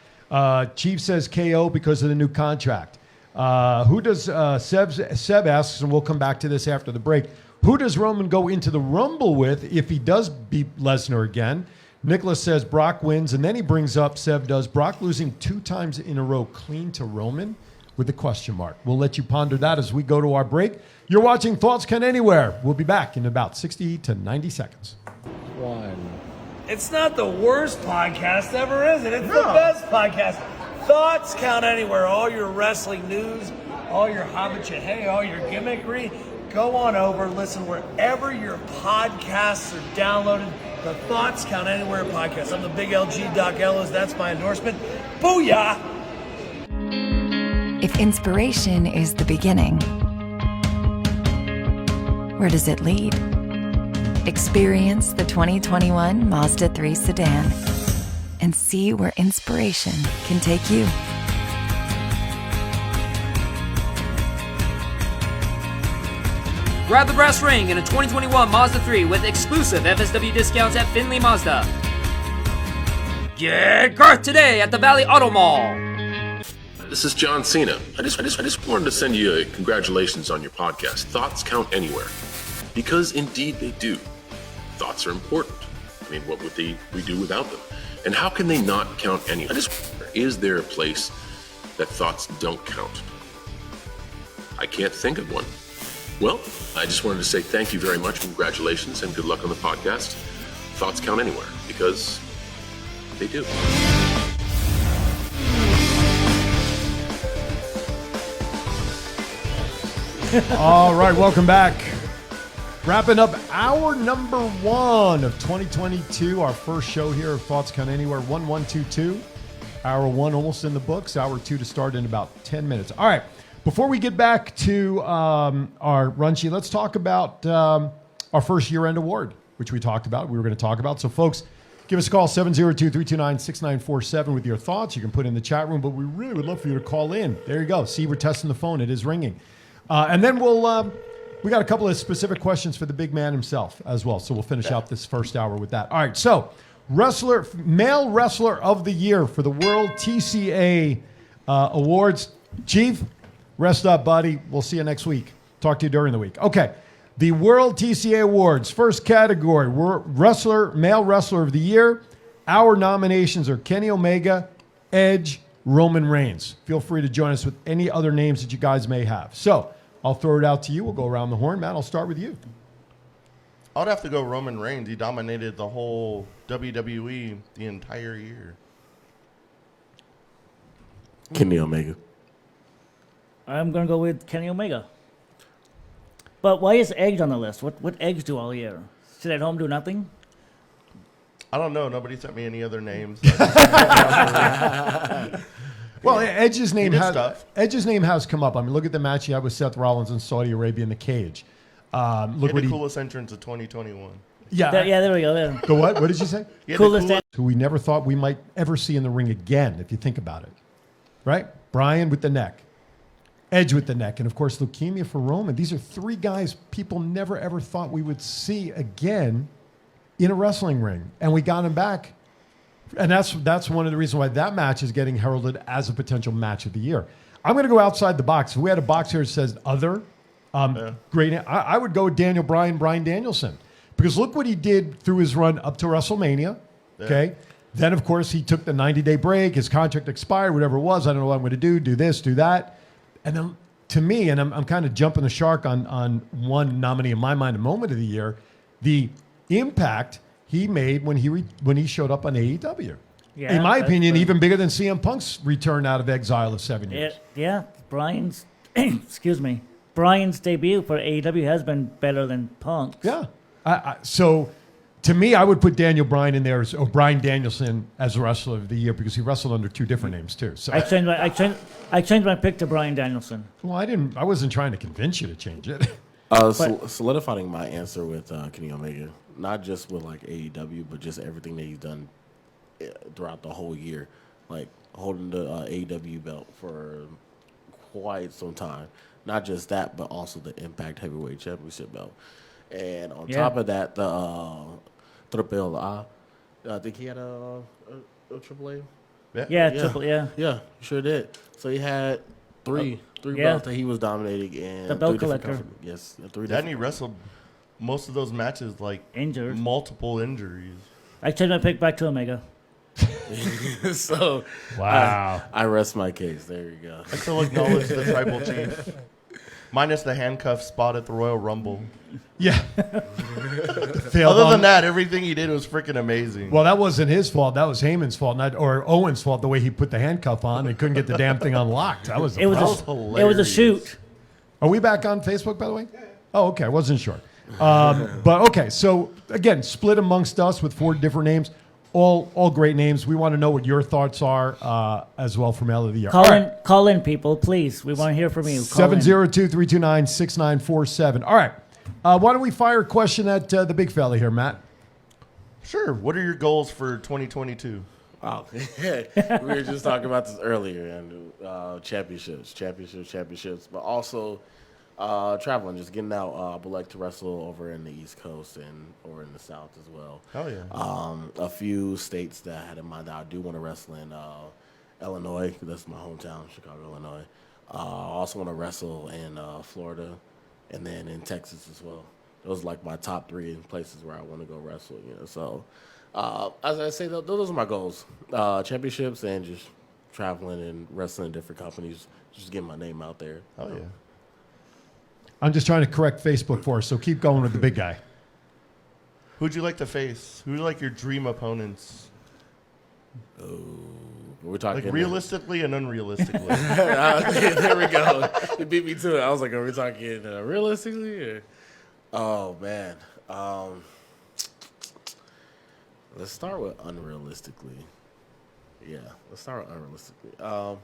Chief says KO because of the new contract. Who does Seb asks, and we'll come back to this after the break. Who does Roman go into the Rumble with if he does beat Lesnar again? Nicholas says Brock wins, and then he brings up, Seb does, Brock losing 2 times in a row clean to Roman with a question mark. We'll let you ponder that as we go to our break. You're watching Thoughts Count Anywhere. We'll be back in about 60 to 90 seconds. It's not the worst podcast ever, is it? It's the best podcast. Thoughts Count Anywhere. All your wrestling news, all your hobbit all your gimmickry. Go on over, listen wherever your podcasts are downloaded. The Thoughts Count Anywhere podcast. I'm the big LG Doc Ellis. That's my endorsement. Booyah! If inspiration is the beginning, where does it lead? Experience the 2021 Mazda 3 sedan and see where inspiration can take you. Grab the brass ring in a 2021 Mazda 3 with exclusive FSW discounts at Findlay Mazda. Get Garth today at the Valley Auto Mall. This is John Cena. I just wanted to send you a congratulations on your podcast. Thoughts count anywhere. Because indeed they do. Thoughts are important. I mean, what would we do without them? And how can they not count anywhere? Is there a place that thoughts don't count? I can't think of one. Well, I just wanted to say thank you very much, congratulations, and good luck on the podcast. Thoughts count anywhere, because they do. All right, welcome back. Wrapping up hour number 1 of 2022, our first show here of Thoughts Count Anywhere, 1122. Hour 1 almost in the books, hour 2 to start in about 10 minutes. All right. Before we get back to our run sheet, let's talk about our first year-end award, which we talked about. We were going to talk about. So, folks, give us a call, 702-329-6947 with your thoughts. You can put in the chat room, but we really would love for you to call in. There you go. See, we're testing the phone. It is ringing. And then we got a couple of specific questions for the big man himself as well. So we'll finish out this first hour with that. All right, so male wrestler of the year for the World TCA Awards. Chief, rest up, buddy. We'll see you next week. Talk to you during the week. Okay. The World TCA Awards, first category, male wrestler of the year. Our nominations are Kenny Omega, Edge, Roman Reigns. Feel free to join us with any other names that you guys may have. So, I'll throw it out to you. We'll go around the horn. Matt, I'll start with you. I'd have to go Roman Reigns. He dominated the whole WWE the entire year. Kenny Omega. I'm going to go with Kenny Omega. But why is Edge on the list? What Edge do all year? Sit at home, do nothing? I don't know. Nobody sent me any other names. Well, Edge's name has come up. I mean, look at the match he had with Seth Rollins in Saudi Arabia in the cage. Look what the coolest entrance of 2021. Yeah, there we go. Yeah. The what? What did you say? Coolest who we never thought we might ever see in the ring again, if you think about it. Right? Bryan with the neck. Edge with the neck. And, of course, leukemia for Roman. These are three guys people never, ever thought we would see again in a wrestling ring. And we got him back. And that's one of the reasons why that match is getting heralded as a potential match of the year. I'm going to go outside the box. If we had a box here that says other, great. I would go with Daniel Bryan, Bryan Danielson. Because look what he did through his run up to WrestleMania. Yeah. Okay. Then, of course, he took the 90-day break. His contract expired, whatever it was. I don't know what I'm going to do this, do that. And then to me, and I'm kind of jumping the shark on one nominee in my mind, a moment of the year, the impact he made when he showed up on AEW. Yeah, in my opinion, even bigger than CM Punk's return out of exile of 7 years. Yeah, Bryan's, excuse me, Bryan's debut for AEW has been better than Punk's. Yeah. So, to me, I would put Daniel Bryan in there, or Bryan Danielson as the wrestler of the year, because he wrestled under two different names too. So I changed my pick to Bryan Danielson. Well, I wasn't trying to convince you to change it. Solidifying my answer with Kenny Omega, not just with like AEW, but just everything that he's done throughout the whole year, like holding the AEW belt for quite some time. Not just that, but also the Impact Heavyweight Championship belt. And on top of that, the Triple A, I think he had a Triple A. Yeah, he sure did. So he had three belts that he was dominating in. The belt collector. Yes, Then he wrestled most of those matches like injured, multiple injuries. I changed my pick back to Omega. So wow, I rest my case. There you go. I still acknowledge the tribal chief, minus the handcuff spot at the Royal Rumble. Yeah. Other than that, everything he did was freaking amazing. Well, that wasn't his fault. That was Heyman's fault, or Owen's fault. The way he put the handcuff on and couldn't get the damn thing unlocked. That was hilarious. It was a shoot. Are we back on Facebook, by the way? Oh, okay. I wasn't sure. But okay. So again, split amongst us with 4 different names. All great names. We want to know what your thoughts are as well from L of the Year. Call in, people, please. We want to hear from you. 702-329-6947. All right. Why don't we fire a question at the big fella here, Matt? Sure. What are your goals for 2022? Wow. We were just talking about this earlier, and championships, but also traveling, just getting out. I would like to wrestle over in the East Coast and or in the South as well. Oh yeah. A few states that I had in mind that I do want to wrestle in. Illinois, that's my hometown, Chicago, Illinois. I also want to wrestle in Florida, and then in Texas as well. Those are like my top 3 places where I want to go wrestle. So as I say, those are my goals: championships and just traveling and wrestling in different companies, just getting my name out there. Oh yeah. I'm just trying to correct Facebook for us, so keep going with the big guy. Who'd you like to face? Who are like your dream opponents? Oh, we're talking like realistically and unrealistically. There we go. You beat me to it. I was like, are we talking realistically? Or? Oh man. Let's start with unrealistically. Yeah, let's start with unrealistically.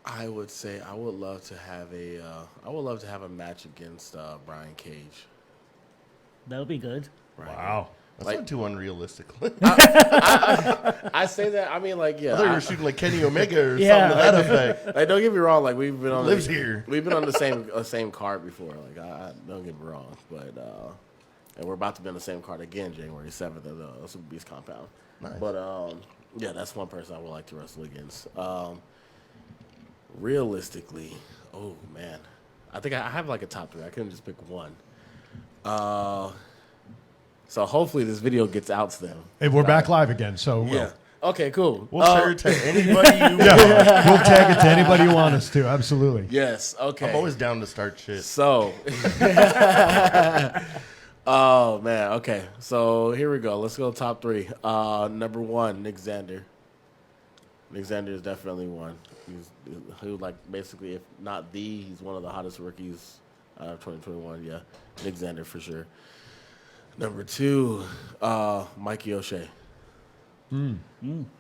I would say I would love to have a match against Brian Cage. That would be good. Right. Wow. That's not too unrealistic. I say that. I mean, like, yeah. I thought you were shooting like Kenny Omega or something to that effect. Like, don't get me wrong. Like, we've been on here. We've been on the same card before. Like, I don't get me wrong, but and we're about to be on the same card again, January 7th at the Super Beast compound. Nice. But yeah, that's one person I would like to wrestle against. Realistically, oh man, I think I have like a top 3. I couldn't just pick one. So hopefully this video gets out to them. Hey, we're back live again, so yeah. Okay, cool. We'll share it to anybody you want. Yeah, we'll tag it to anybody you want us to. Absolutely. Yes. Okay. I'm always down to start shit. So, oh man. Okay. So here we go. Let's go top 3. Number 1, Nick Xander. Nick Xander is definitely one. He's who, like, basically, if not he's one of the hottest rookies of 2021. Yeah, Nick Xander for sure. Number 2, Mikey O'Shea.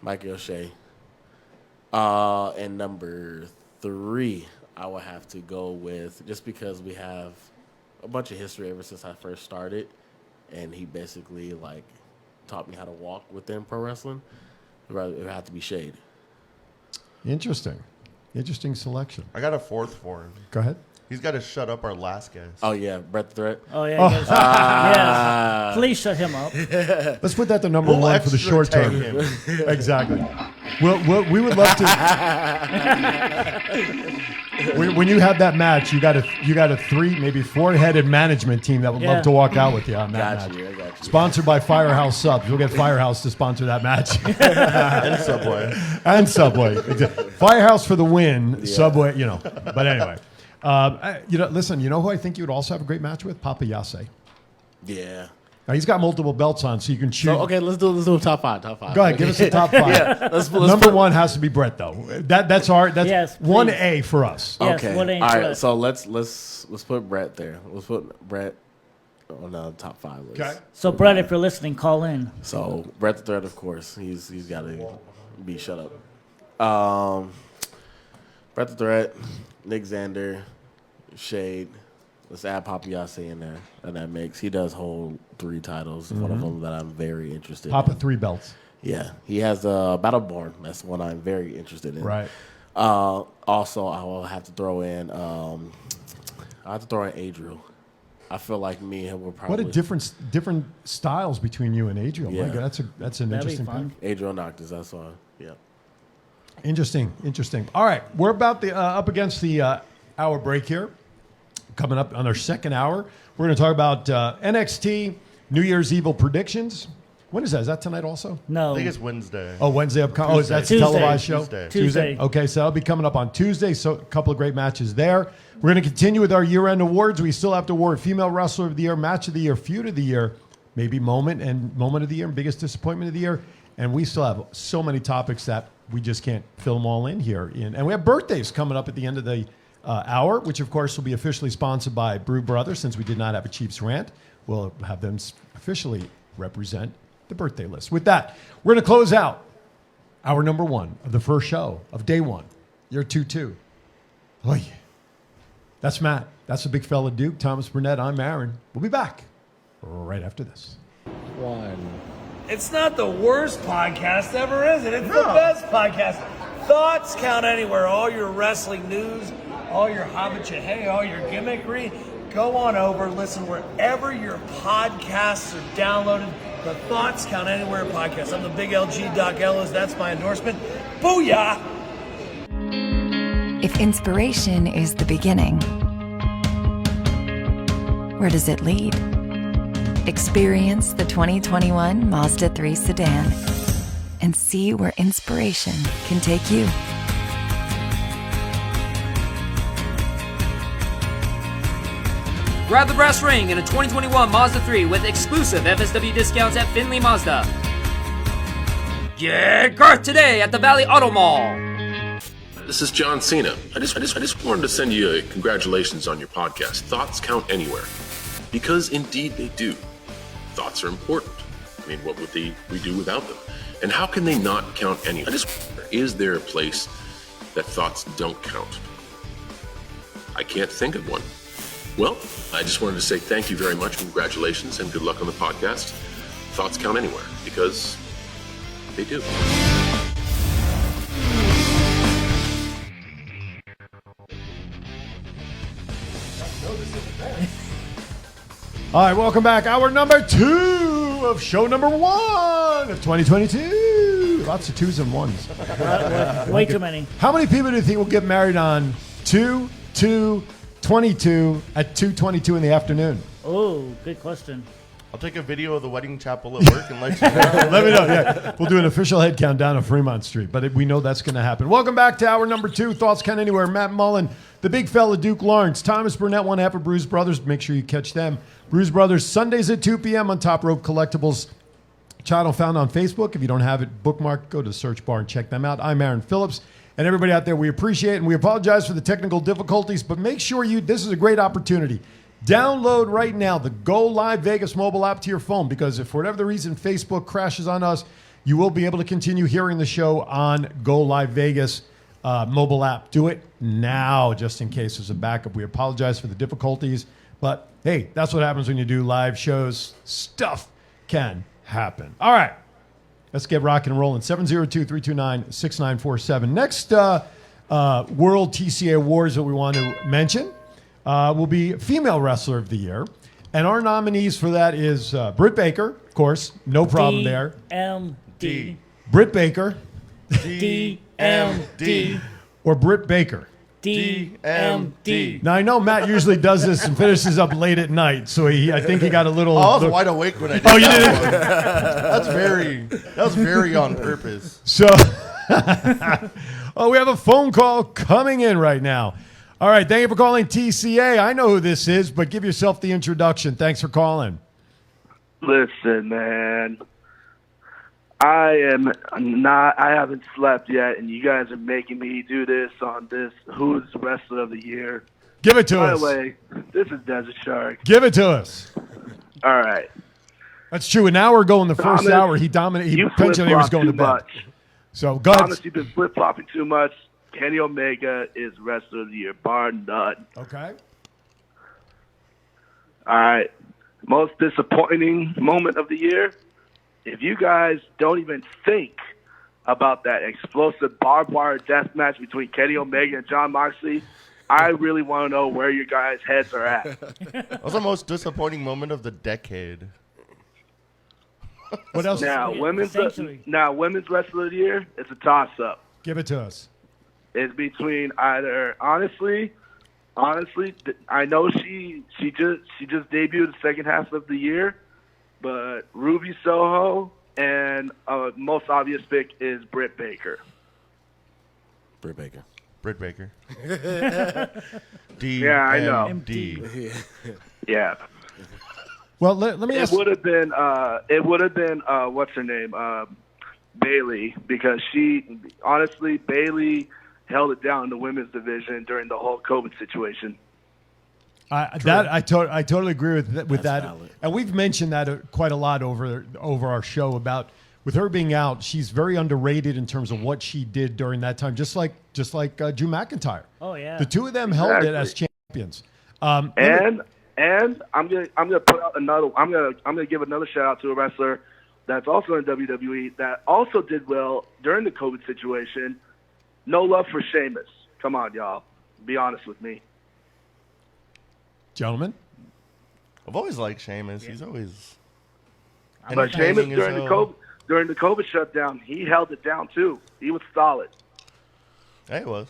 Mikey O'Shea. And number 3, I would have to go with, just because we have a bunch of history ever since I first started, and he basically, like, taught me how to walk within pro wrestling. It would have to be Shade. Interesting selection. I got a 4th for him. Go ahead. He's got to shut up our last guest. Oh yeah, Brett the Threat. Oh yeah. Yes. Please shut him up. Let's put that to number 1 for the short term. Exactly. We would love to. When you have that match, you got a 3, maybe 4-headed management team that would love to walk out with you on that match. I got you. Sponsored by Firehouse Subs. You'll get Firehouse to sponsor that match. And Subway. Firehouse for the win. Yeah. Subway. But anyway. Listen, you know who I think you would also have a great match with? Papa Yase. Yeah. Now, he's got multiple belts on, so you can choose. So, okay, let's do top 5. Go ahead, give us a top 5. Yeah, Number 1 has to be Brett, though. That's 1A for us. Yes, okay. 1A. All right. So let's put Brett there. Let's put Brett on the top 5 list. Okay. So Brett, if you're listening, call in. So Brett the Threat, of course, he's got to be shut up. Brett the Threat, Nick Xander, Shade. Let's add Papa Yase in there, and that makes he does hold 3 titles. One of them that I'm very interested Papa in. 3 belts. Yeah, he has Battleborn. That's one I'm very interested in. Right. Also, I will have to throw in. Adriel. I feel like me and him will probably. What a different styles between you and Adriel. Yeah. My God, that's an interesting fun. pick. Adriel Noctis. That's why. Yeah. Interesting. All right, we're about up against the hour break here. Coming up on our second hour, we're going to talk about NXT New Year's Evil predictions. When is that? Is that tonight also? No. I think it's Wednesday. Oh, Wednesday upcoming. Oh, that's a Tuesday. televised show? Tuesday. Okay, so that'll be coming up on Tuesday. So a couple of great matches there. We're going to continue with our year-end awards. We still have to award Female Wrestler of the Year, Match of the Year, Feud of the Year, maybe Moment of the Year, and Biggest Disappointment of the Year. And we still have so many topics that we just can't fill them all in here. And we have birthdays coming up at the end of the hour, which of course will be officially sponsored by Brew Brothers. Since we did not have a Chiefs rant, we'll have them officially represent the birthday list. With that, we're going to close out hour number 1 of the first show of day 1. Year 2-2. Oh yeah. That's Matt. That's the big fella Duke. Thomas Burnett. I'm Aaron. We'll be back right after this. It's not the worst podcast ever, is it? It's the best podcast. Thoughts count anywhere. All your wrestling news, all your hobbit all your gimmickry. Go on over, listen wherever your podcasts are downloaded. The Thoughts Count Anywhere podcast. I'm the big LG Doc Ellis. That's my endorsement. Booyah! If inspiration is the beginning, where does it lead? Experience the 2021 Mazda 3 sedan and see where inspiration can take you. Grab the brass ring in a 2021 Mazda 3 with exclusive FSW discounts at Findlay Mazda. Get Garth today at the Valley Auto Mall. This is John Cena. I just wanted to send you a congratulations on your podcast. Thoughts count anywhere. Because indeed they do. Thoughts are important. I mean, what would we do without them? And how can they not count anywhere? Is there a place that thoughts don't count? I can't think of one. Well, I just wanted to say thank you very much, congratulations, and good luck on the podcast. Thoughts count anywhere, because they do. All right, welcome back. Hour number 2 of show number 1 of 2022. Lots of 2s and 1s. Way too many. How many people do you think will get married on 2/2/22 at 2:22 in the afternoon? Oh, good question. I'll take a video of the wedding chapel at work and let you know. Let me know. Yeah, we'll do an official head count down on Fremont Street, but we know that's going to happen. Welcome back to hour number 2. Thoughts Count Anywhere. Matt Mullen, the big fella, Duke Lawerence, Thomas Burnett, one half of Bruise Brothers. Make sure you catch them. Bruise Brothers, Sundays at 2 p.m. on Top Rope Collectibles channel found on Facebook. If you don't have it bookmarked, go to the search bar and check them out. I'm Aaron Phillips. And everybody out there, we appreciate it, and we apologize for the technical difficulties, but make sure this is a great opportunity. Download right now the Go Live Vegas mobile app to your phone, because if for whatever the reason Facebook crashes on us, you will be able to continue hearing the show on Go Live Vegas mobile app. Do it now, just in case there's a backup. We apologize for the difficulties, but hey, that's what happens when you do live shows. Stuff can happen. All right. Let's get rocking and rolling. 702-329-6947. Next World TCA Awards that we want to mention will be Female Wrestler of the Year. And our nominees for that is Britt Baker, of course. No problem there. DMD. Britt Baker. DMD. Or Britt Baker. DMD. Now, I know Matt usually does this and finishes up late at night, so I think he got a little... I was wide awake when I did Oh, you did it? That was very on purpose. So, we have a phone call coming in right now. All right, thank you for calling TCA. I know who this is, but give yourself the introduction. Thanks for calling. Listen, man. I haven't slept yet, and you guys are making me do this on this Who's Wrestler of the Year. Give it to us. By the way, this is Desert Shark. Give it to us. All right. That's true. An hour ago in the first hour, he dominated. He mentioned he was going to bed. Much. So, go ahead. Thomas, you've been flip-flopping too much. Kenny Omega is Wrestler of the Year, bar none. Okay. All right. Most disappointing moment of the year? If you guys don't even think about that explosive barbed wire death match between Kenny Omega and Jon Moxley, I really want to know where your guys' heads are at. That was the most disappointing moment of the decade. What else? Now, women's Wrestler of the Year, it's a toss-up. Give it to us. It's between either, honestly, I know she just debuted the second half of the year, but Ruby Soho and most obvious pick is Britt Baker. Britt Baker. Britt Baker. Yeah, I know. D. Yeah. Well, let me ask. It would have been what's her name, Bailey, because Bailey held it down in the women's division during the whole COVID situation. I totally agree with that. Valid. And we've mentioned that quite a lot over our show about with her being out, she's very underrated in terms of what she did during that time, just like Drew McIntyre. Oh yeah. The two of them held it as champions. And I'm gonna put out another. I'm gonna give another shout out to a wrestler that's also in WWE that also did well during the COVID situation. No love for Sheamus. Come on, y'all. Be honest with me. Gentlemen? I've always liked Sheamus. He's always... But Sheamus, during the COVID shutdown, he held it down, too. He was solid. Yeah, he was.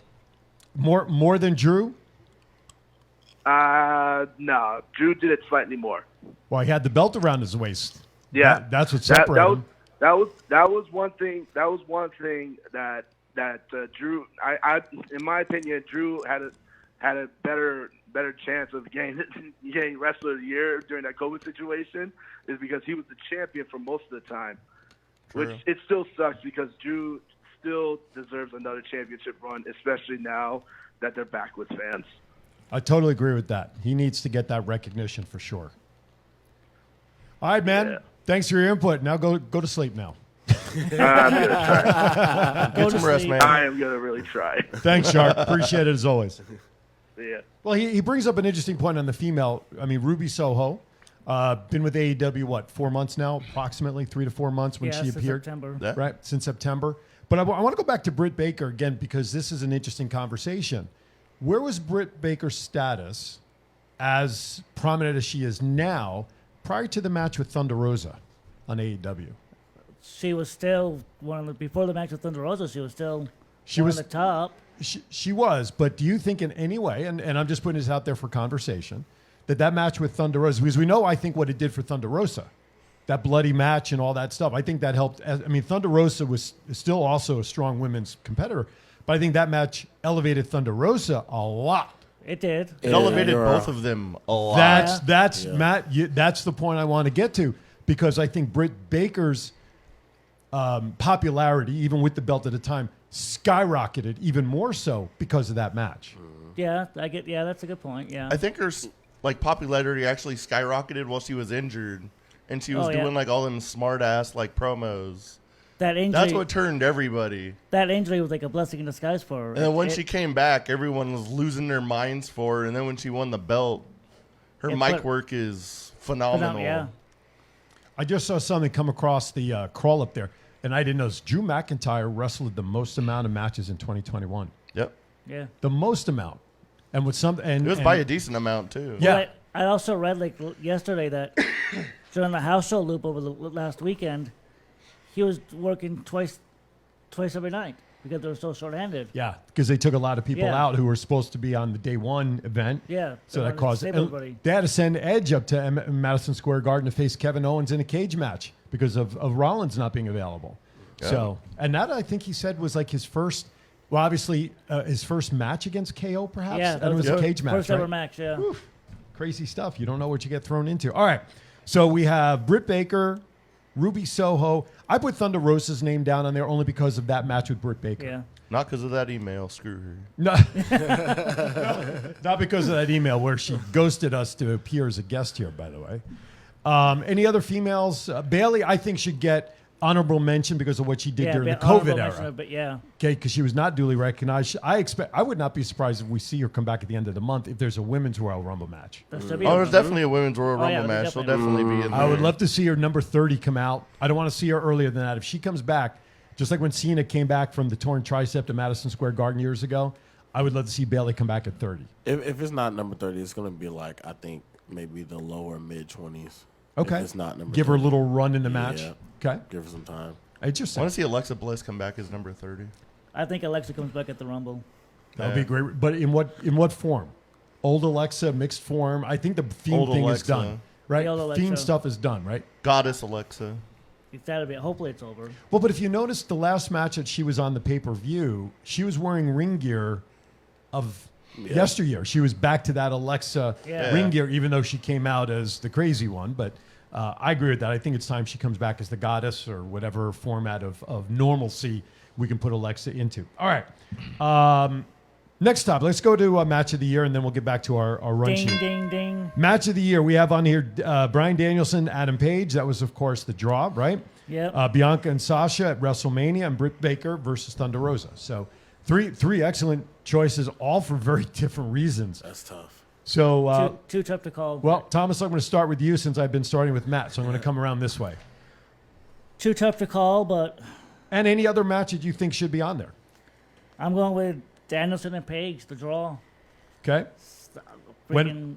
More than Drew? No. Drew did it slightly more. Well, he had the belt around his waist. Yeah. That's what separated him. That was one thing that Drew, in my opinion, Drew had a better chance of getting Wrestler of the Year during that COVID situation is because he was the champion for most of the time. True. Which it still sucks because Drew still deserves another championship run, especially now that they're back with fans. I totally agree with that. He needs to get that recognition for sure. All right, man. Yeah. Thanks for your input. Now go to sleep now. I'm going to try. Get some rest, man. I am going to really try. Thanks, Shark. Appreciate it as always. Yeah. Well, he brings up an interesting point on the female. I mean, Ruby Soho, been with AEW, 4 months now, approximately 3 to 4 months when she appeared. September. Yeah. Right, since September. But I want to go back to Britt Baker again because this is an interesting conversation. Where was Britt Baker's status as prominent as she is now prior to the match with Thunder Rosa on AEW? She was still before the match with Thunder Rosa. She was still on the top. She was, but do you think in any way, and I'm just putting this out there for conversation, that match with Thunder Rosa, because we know, I think, what it did for Thunder Rosa, that bloody match and all that stuff. I think that helped. I mean, Thunder Rosa was still also a strong women's competitor, but I think that match elevated Thunder Rosa a lot. It did. It elevated both of them a lot. That's Matt. That's the point I want to get to, because I think Britt Baker's popularity, even with the belt at the time, skyrocketed even more so because of that match. Yeah, that's a good point. Yeah, I think her popularity actually skyrocketed while she was injured, and she was doing all them smart ass promos. That injury, that's what turned everybody. That injury was like a blessing in disguise for her. And then when she came back, everyone was losing their minds for her. And then when she won the belt, her mic work is phenomenal. Yeah. I just saw something come across the crawl up there, and I didn't know this. Drew McIntyre wrestled the most amount of matches in 2021. Yep. Yeah. The most amount. And with some, and it was by a decent amount too. Yeah. Well, I also read yesterday that during the house show loop over the last weekend, he was working twice every night because they were so short-handed. Yeah, because they took a lot of people out who were supposed to be on the day one event. Yeah. So that caused it. Everybody. They had to send Edge up to Madison Square Garden to face Kevin Owens in a cage match because of Rollins not being available. Yeah. So, and that I think he said was his first, well, obviously his first match against KO, perhaps. Yeah, and it was a cage match. First ever match. Yeah. Whew. Crazy stuff. You don't know what you get thrown into. All right. So we have Britt Baker, Ruby Soho. I put Thunder Rosa's name down on there only because of that match with Britt Baker. Yeah. Not because of that email. Screw her. No. Not because of that email where she ghosted us to appear as a guest here, by the way. Any other females? Bailey, I think, should get honorable mention because of what she did during the COVID era. But yeah. Okay, because she was not duly recognized. I would not be surprised if we see her come back at the end of the month if there's a Women's Royal Rumble match. There's definitely a Women's Royal Rumble match. She'll definitely be in there. I would love to see her number 30 come out. I don't want to see her earlier than that. If she comes back, just like when Cena came back from the torn tricep to Madison Square Garden years ago, I would love to see Bailey come back at 30. If it's not number 30, it's going to be I think, maybe the lower mid-20s. Okay. If it's not number Give 30. her a little run in the match. Yeah. Okay. Give her some time. I want to see Alexa Bliss come back as number 30. I think Alexa comes back at the Rumble. That would be great. But in what form? Old Alexa, mixed form. I think the Fiend thing is done. Right? Fiend stuff is done, right? Goddess Alexa. It's got to be. Hopefully it's over. Well, but if you notice the last match that she was on the pay-per-view, she was wearing ring gear of yesteryear. She was back to that Alexa ring gear, even though she came out as the crazy one. But I agree with that. I think it's time she comes back as the goddess or whatever format of normalcy we can put Alexa into. All right. Next topic. Let's go to Match of the Year, and then we'll get back to our run sheet. Ding, ding, ding. Match of the Year. We have on here Bryan Danielson, Adam Page. That was, of course, the draw, right? Yeah. Bianca and Sasha at WrestleMania, and Britt Baker versus Thunder Rosa. So three excellent choices, all for very different reasons. That's tough. So too tough to call. Well, Thomas, I'm going to start with you since I've been starting with Matt, so I'm going to come around this way. Too tough to call, but... And any other match that you think should be on there? I'm going with Danielson and Page, the draw. Okay. Freaking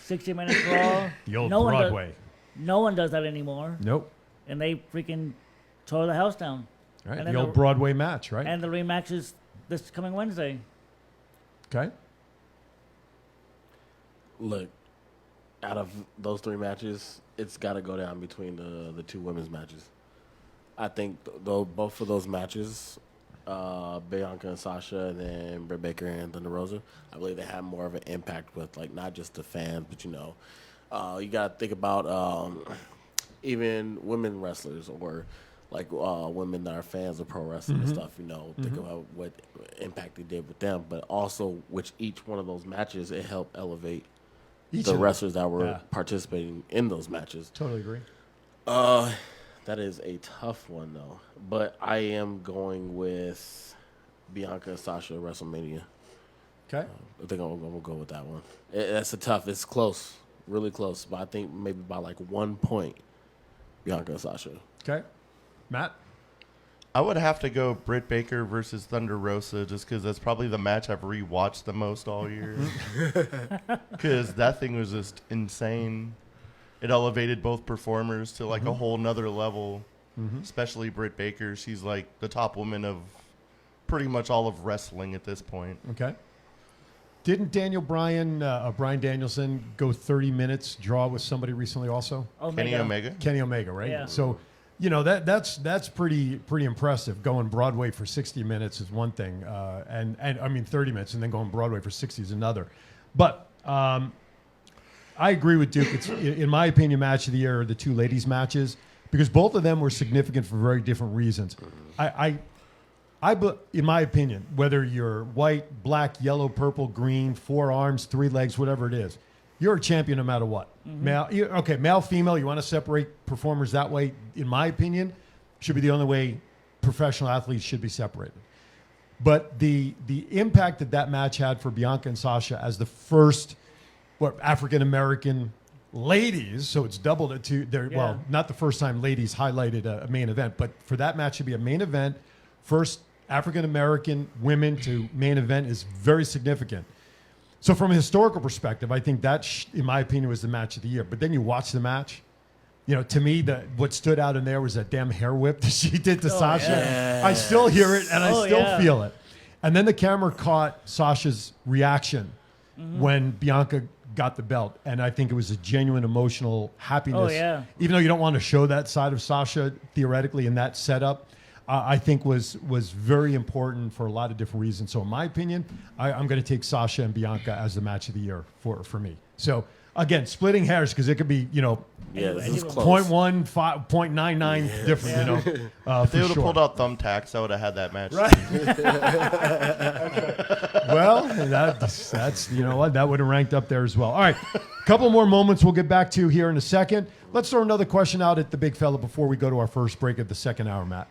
60-minute draw. The old Broadway. No one does that anymore. Nope. And they freaking tore the house down. Right. The old Broadway match, right? And the rematch is this coming Wednesday. Okay. Look, out of those three matches, it's got to go down between the two women's matches. I think both of those matches, Bianca and Sasha, and then Britt Baker and Thunder Rosa, I believe they had more of an impact with not just the fans, but you got to think about even women wrestlers or women that are fans of pro wrestling and stuff. Think about what impact they did with them, but also which each one of those matches it helped elevate the wrestlers that were participating in those matches. Totally agree. That is a tough one, though. But I am going with Bianca and Sasha at WrestleMania. Okay. I think I'm going to go with that one. That's a tough. It's close. Really close. But I think maybe by 1 point, Bianca and Sasha. Okay. Matt? I would have to go Britt Baker versus Thunder Rosa just because that's probably the match I've rewatched the most all year. Because that thing was just insane. It elevated both performers to a whole nother level, especially Britt Baker. She's the top woman of pretty much all of wrestling at this point. Okay. Didn't Brian Danielson go 30 minutes draw with somebody recently also? Kenny Omega. Kenny Omega, right? Yeah. So, that's pretty impressive. Going Broadway for 60 minutes is one thing, and I mean 30 minutes, and then going Broadway for 60 is another. But I agree with Duke. It's, in my opinion, match of the year are the two ladies' matches because both of them were significant for very different reasons. In my opinion, whether you're white, black, yellow, purple, green, 4 arms, 3 legs, whatever it is, you're a champion no matter what. Male, female, you want to separate performers that way, in my opinion, should be the only way professional athletes should be separated. But the impact that match had for Bianca and Sasha as the first African-American ladies, so it's doubled it to their, well, not the first time ladies highlighted a main event, but for that match to be a main event, first African-American women to main event is very significant. So from a historical perspective, I think that, in my opinion, was the match of the year. But then you watch the match, to me, what stood out in there was that damn hair whip that she did to Sasha. yes. I still hear it, and I still feel it. And then the camera caught Sasha's reaction when Bianca got the belt, and I think it was a genuine emotional happiness. Even though you don't want to show that side of Sasha, theoretically, in that setup, I think was very important for a lot of different reasons. So in my opinion, I'm going to take Sasha and Bianca as the match of the year for me. So again, splitting hairs because it could be, this is close. 0.1, 0.99 different, If they would have pulled out thumbtacks, I would have had that match. Right. Well, that's what, that would have ranked up there as well. All right, a couple more moments we'll get back to here in a second. Let's throw another question out at the big fella before we go to our first break of the second hour, Matt.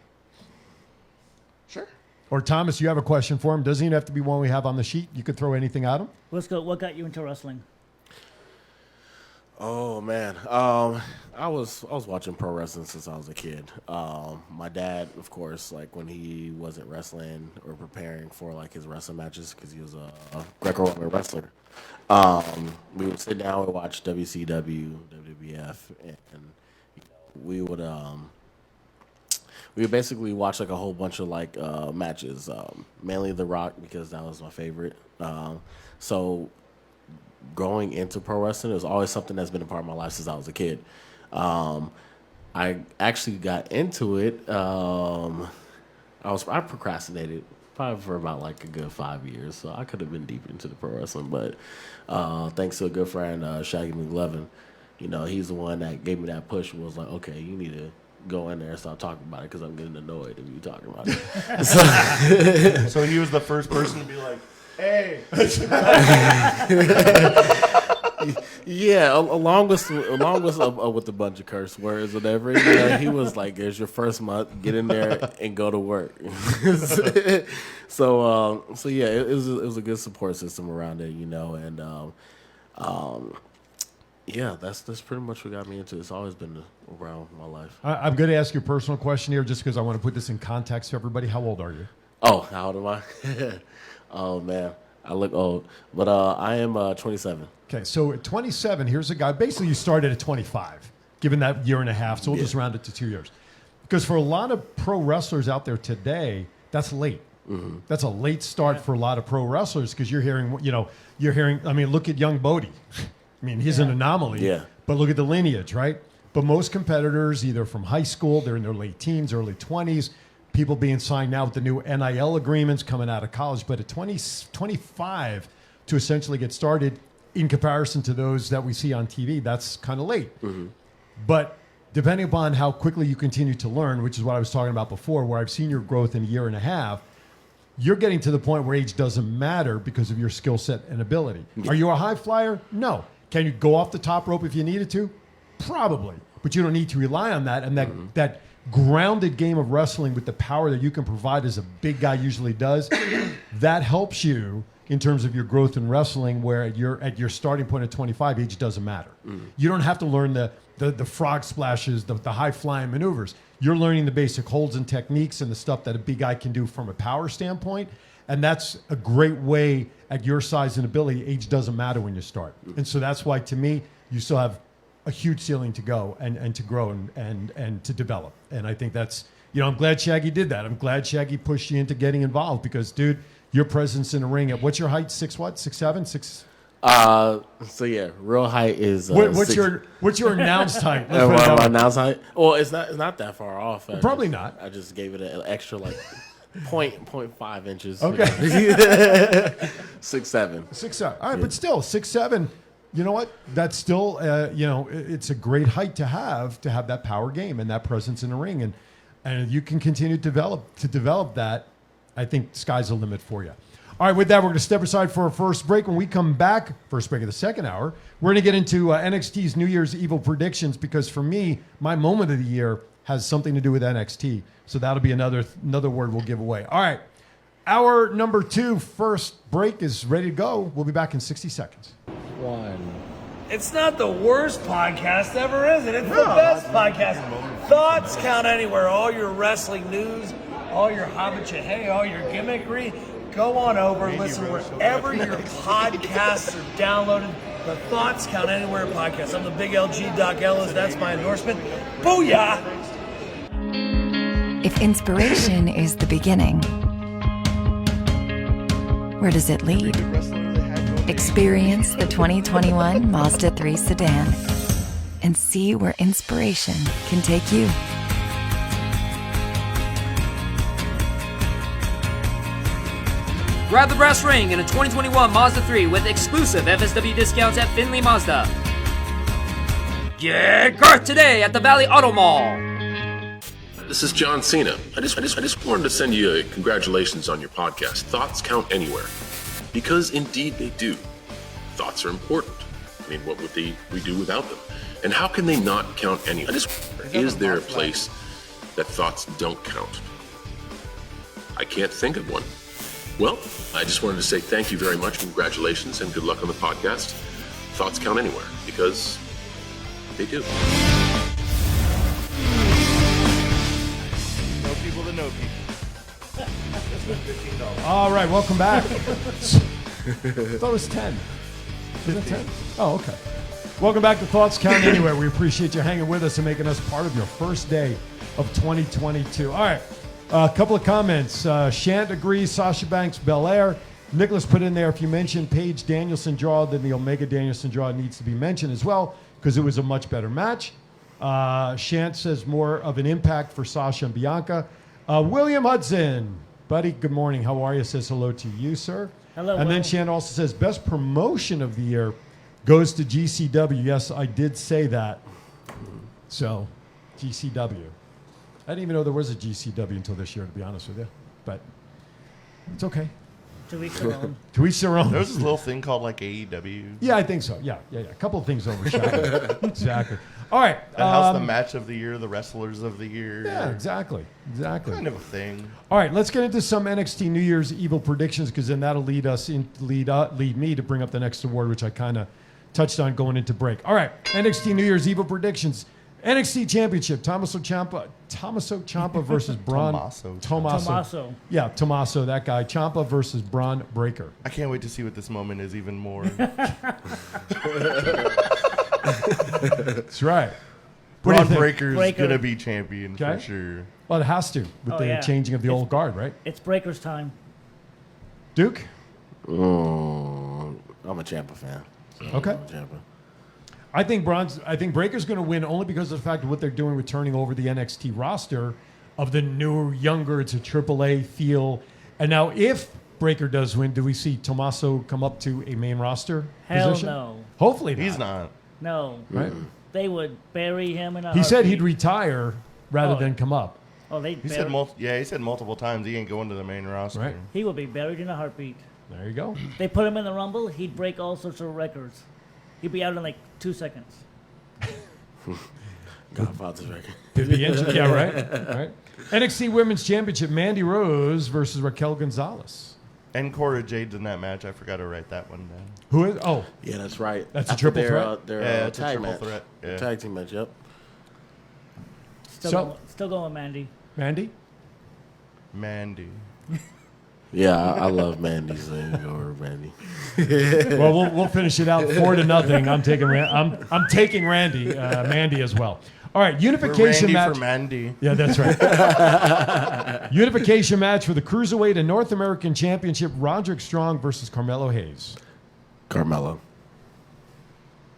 Sure. Or Thomas, you have a question for him. Doesn't even have to be one we have on the sheet. You could throw anything at him. Let's go. What got you into wrestling? Oh man, I was watching pro wrestling since I was a kid. My dad, of course, like when he wasn't wrestling or preparing for like his wrestling matches because he was a Greco-Roman wrestler. We would sit down and watch WCW, WWF, and we would basically watch like a whole bunch of like matches, mainly The Rock because that was my favorite. So going into pro wrestling is always something that's been a part of my life since I was a kid. I actually got into it. I procrastinated probably for about like a good 5 years, so I could have been deep into the pro wrestling. But thanks to a good friend, Shaggy McLevin, he's the one that gave me that push. Was like, okay, you need to go in there and stop talking about it because I'm getting annoyed of you talking about it. So he was the first person to be like, hey. Yeah, along with a bunch of curse words, whatever. He was like, "There's your first month. Get in there and go to work." So yeah, it was a good support system around it, and yeah, that's pretty much what got me into it. It's always been around my life. I'm going to ask you a personal question here, just because I want to put this in context for everybody. How old are you? Oh, how old am I? Oh man, I look old, but I am 27. Okay, so at 27, here's a guy. Basically, you started at 25, given that year and a half. So we'll just round it to 2 years, because for a lot of pro wrestlers out there today, that's late. Mm-hmm. That's a late start for a lot of pro wrestlers because you're hearing. I mean, look at young Bodie. I mean, he's an anomaly. Yeah. But look at the lineage, right? But most competitors, either from high school, they're in their late teens, early 20s. People being signed now with the new NIL agreements coming out of college. But at 25 to essentially get started, in comparison to those that we see on TV, that's kind of late. Mm-hmm. But depending upon how quickly you continue to learn, which is what I was talking about before, where I've seen your growth in a year and a half, you're getting to the point where age doesn't matter because of your skill set and ability. Yeah. Are you a high flyer? No. Can you go off the top rope if you needed to? Probably. But you don't need to rely on that. And that grounded game of wrestling with the power that you can provide as a big guy usually does, that helps you in terms of your growth in wrestling, where at your starting point at 25, age doesn't matter. Mm-hmm. You don't have to learn the frog splashes, the high-flying maneuvers. You're learning the basic holds and techniques and the stuff that a big guy can do from a power standpoint. And that's a great way at your size and ability. Age doesn't matter when you start. And so that's why, to me, you still have a huge ceiling to go and to grow and to develop. And I think that's, I'm glad Shaggy did that. I'm glad Shaggy pushed you into getting involved because, dude, your presence in the ring. What's your height? 6 what? 6'7"? 6. So yeah, real height is. What's your announced height? My announced height? Well, it's not that far off. Probably not. I just gave it an extra like 0.5 inches. Okay. 6'7". 6'7". All right, but still 6'7". You know what? That's still it's a great height to have that power game and that presence in the ring, and you can continue to develop that. I think sky's the limit for you. All right, with that, we're going to step aside for our first break. When we come back, first break of the second hour, we're going to get into NXT's New Year's Evil predictions, because for me, my moment of the year has something to do with NXT. So that'll be another word we'll give away. All right, hour number 2, first break is ready to go. We'll be back in 60 seconds. It's not the worst podcast ever, is it? It's the best podcast. Thoughts count anywhere. All your wrestling news, all your hobbit all your gimmickry. Go on over, listen wherever your podcasts are downloaded. The Thoughts Count Anywhere podcast. I'm the big LG Doc Ellis. That's my endorsement. Booyah! If inspiration is the beginning, where does it lead? Experience the 2021 Mazda 3 sedan and see where inspiration can take you. Grab the brass ring in a 2021 Mazda 3 with exclusive FSW discounts at Findlay Mazda. Get Garth today at the Valley Auto Mall. This is John Cena. I just wanted to send you a congratulations on your podcast. Thoughts count anywhere. Because indeed they do. Thoughts are important. I mean, what would we do without them? And how can they not count anywhere? Is there a place that thoughts don't count? I can't think of one. Well, I just wanted to say thank you very much, congratulations, and good luck on the podcast. Thoughts count anywhere, because they do. Know people that know people. $15. All right, welcome back. I thought it was 10. Is it 10? Oh, okay. Welcome back to Thoughts Count Anywhere. We appreciate you hanging with us and making us part of your first day of 2022. All right. A couple of comments. Shant agrees, Sasha Banks, Belair. Nicholas put in there, if you mention Paige Danielson draw, then the Omega Danielson draw needs to be mentioned as well, because it was a much better match. Shant says more of an impact for Sasha and Bianca. William Hudson, buddy, good morning. How are you? Says hello to you, sir. Hello. And then Shant also says best promotion of the year goes to GCW. Yes, I did say that. So, GCW. I didn't even know there was a GCW until this year, to be honest with you. But it's okay. To each their own. To each their own. There's this little thing called like AEW. Yeah, I think so. Yeah. A couple of things overshadowed. Exactly. All right. That house, the match of the year, the wrestlers of the year. Yeah, exactly. Kind of a thing. All right, let's get into some NXT New Year's Evil predictions, because then that'll lead me to bring up the next award, which I kind of touched on going into break. All right, NXT New Year's Evil predictions. NXT Championship, Tommaso Ciampa versus Braun. Tommaso. Yeah, Tommaso, that guy. Ciampa versus Braun Breaker. I can't wait to see what this moment is even more. That's right. Braun Breaker's going to be champion for sure. Well, it has to, with the changing of the old guard, right? It's Breaker's time. Duke? I'm a Ciampa fan. So Okay. I think Breaker's going to win only because of the fact of what they're doing with turning over the NXT roster of the newer, younger, it's a AAA feel. And now if Breaker does win, do we see Tommaso come up to a main roster position? Hell no. Hopefully not. He's not. No. Right? They would bury him in a He said heartbeat. he'd retire rather than come up. Oh, He said multiple times he ain't going to the main roster. Right. He would be buried in a heartbeat. There you go. They put him in the Rumble, he'd break all sorts of records. He'd be out in like 2 seconds. Godfather's record. Yeah, right. NXT Women's Championship, Mandy Rose versus Raquel Gonzalez. And Cora Jade's in that match. I forgot to write that one down. Who is? Oh, Yeah, that's right. That's a After triple threat? Their It's a tag triple match. threat. Yeah. Tag team match, yep. Still going, Mandy. Mandy. Yeah, I love Mandy, so you go over Mandy. Well, we'll finish it out 4-0. I'm taking Randy, Mandy as well. All right, unification Randy match. for Mandy. Yeah, that's right. Unification match for the Cruiserweight and North American Championship, Roderick Strong versus Carmelo Hayes. Carmelo.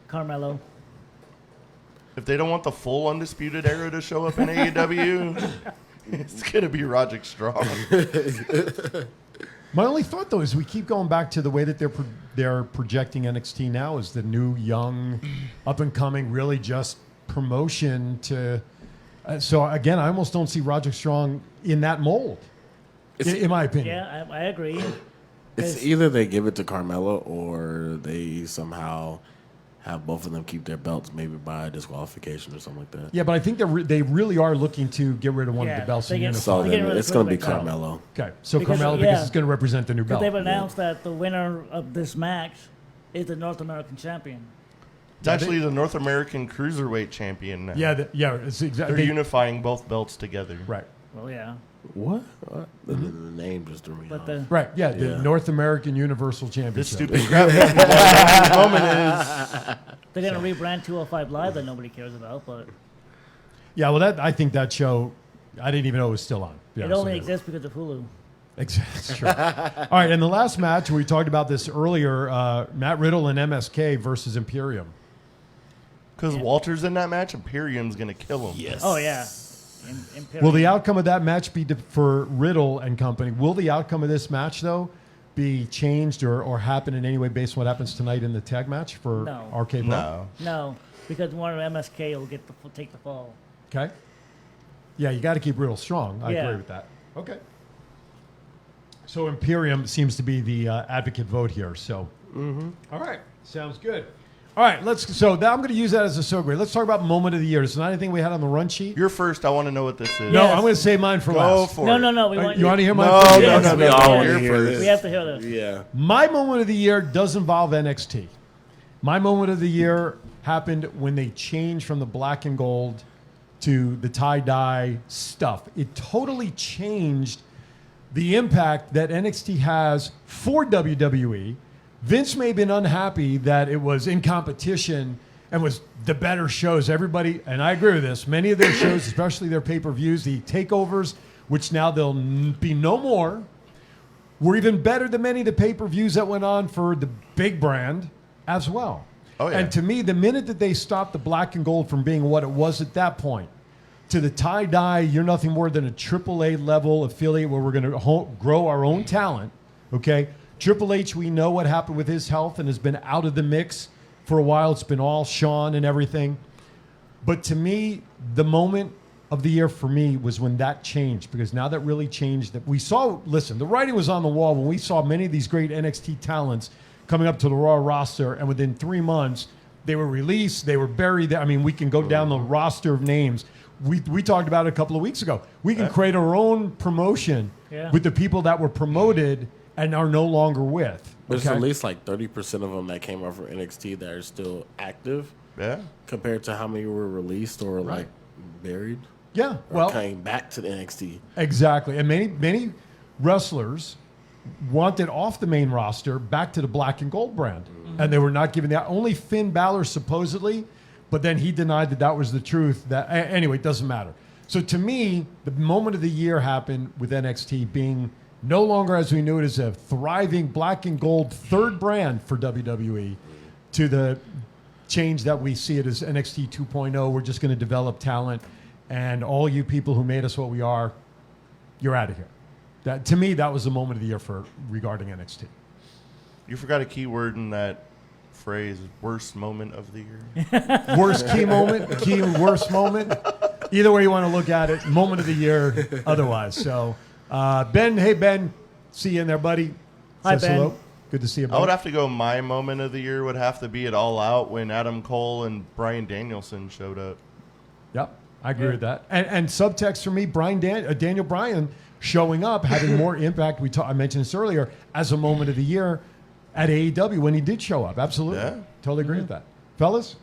Carmelo. If they don't want the full Undisputed Era to show up in AEW, it's going to be Roderick Strong. My only thought, though, is we keep going back to the way that they're projecting NXT now as the new, young, up-and-coming, really just promotion to... so, again, I almost don't see Roderick Strong in that mold, in my opinion. Yeah, I agree. It's either they give it to Carmelo or they somehow have both of them keep their belts, maybe by disqualification or something like that. Yeah, but I think they really are looking to get rid of one of the belts and unify. So then it's going to be Carmelo. Okay, so Carmelo, because it's going to represent the new belt. They've announced that the winner of this match is the North American champion. It's actually the North American Cruiserweight champion now. Yeah, it's exactly. They're unifying both belts together. Right. Well, yeah. What? The name just threw me off. Right, the North American Universal Championship. This stupid gravity moment is... They're going to rebrand 205 Live that nobody cares about, but... Yeah, well, I think that show, I didn't even know it was still on. It only exists because of Hulu. Exactly. True. All right, and the last match, we talked about this earlier, Matt Riddle and MSK versus Imperium. Because Walter's in that match, Imperium's going to kill him. Yes. Oh, yeah. Will the outcome of that match be for Riddle and company? Will the outcome of this match, though, be changed or happen in any way based on what happens tonight in the tag match for RK Bro? No, because one of MSK will take the fall. Okay. Yeah, you got to keep Riddle strong. I agree with that. Okay. So Imperium seems to be the advocate vote here. So, all right, sounds good. All right, So I'm going to use that as a segue. Let's talk about moment of the year. Is there anything we had on the run sheet? You're first. I want to know what this is. No, I'm going to save mine for last. Go for No. it. You want to hear mine? No. We all want to hear this. We have to hear this. Yeah. My moment of the year does involve NXT. My moment of the year happened when they changed from the black and gold to the tie-dye stuff. It totally changed the impact that NXT has for WWE. Vince may have been unhappy that it was in competition and was the better shows. Everybody, and I agree with this, many of their shows, especially their pay-per-views, the takeovers, which now there'll be no more, were even better than many of the pay-per-views that went on for the big brand as well. Oh, yeah. And to me, the minute that they stopped the black and gold from being what it was at that point, to the tie-dye, you're nothing more than a AAA level affiliate where we're going to grow our own talent, okay? Triple H, we know what happened with his health and has been out of the mix for a while. It's been all Shawn and everything. But to me, the moment of the year for me was when that changed, because now that really changed. That we saw, listen, the writing was on the wall when we saw many of these great NXT talents coming up to the Raw roster, and within 3 months, they were released, they were buried. I mean, we can go down the roster of names. We talked about it a couple of weeks ago. We can create our own promotion with the people that were promoted and are no longer with. There's at least like 30% of them that came out from NXT that are still active. Yeah. Compared to how many were released or like buried. Yeah. Or came back to the NXT. Exactly. And many wrestlers wanted off the main roster back to the black and gold brand. Mm-hmm. And they were not given that. Only Finn Balor supposedly, but then he denied that was the truth. Anyway, it doesn't matter. So to me, the moment of the year happened with NXT being no longer, as we knew it, as a thriving black and gold third brand for WWE, to the change that we see it as NXT 2.0. We're just going to develop talent, and all you people who made us what we are, you're out of here. That, to me, that was the moment of the year regarding NXT. You forgot a key word in that phrase, worst moment of the year. Worst key moment, worst moment. Either way you want to look at it, moment of the year otherwise. So, Ben, hey, Ben. See you in there, buddy. Hi, Says Ben. hello. Good to see you, buddy. I would have to go, my moment of the year would have to be it All Out when Adam Cole and Bryan Danielson showed up. Yep, I agree with that. And subtext for me, Daniel Bryan showing up, having more impact. I mentioned this earlier, as a moment of the year at AEW when he did show up. Absolutely. Yeah. Totally agree with that. Fellas?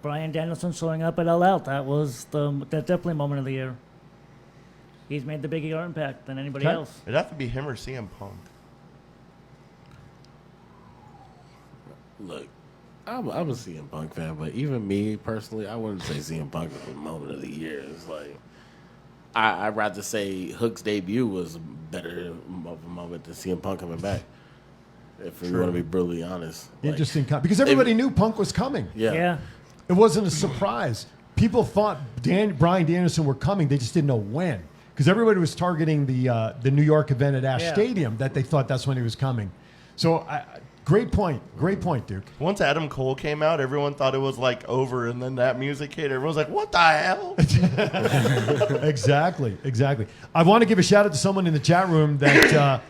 Bryan Danielson showing up at All Out. That's definitely a moment of the year. He's made the bigger impact than anybody else. It'd have to be him or CM Punk. Look, I'm a CM Punk fan, but even me personally, I wouldn't say CM Punk is the moment of the year. It's like I'd rather say Hook's debut was better of a moment than CM Punk coming back. If we want to be brutally honest, Interesting, because everybody knew Punk was coming. Yeah. It wasn't a surprise. People thought Bryan Danielson were coming. They just didn't know when, because everybody was targeting the New York event at Ash Stadium that they thought that's when he was coming. So great point, Duke. Once Adam Cole came out, everyone thought it was like over, and then that music hit. Everyone's like, "What the hell?" Exactly. I want to give a shout out to someone in the chat room that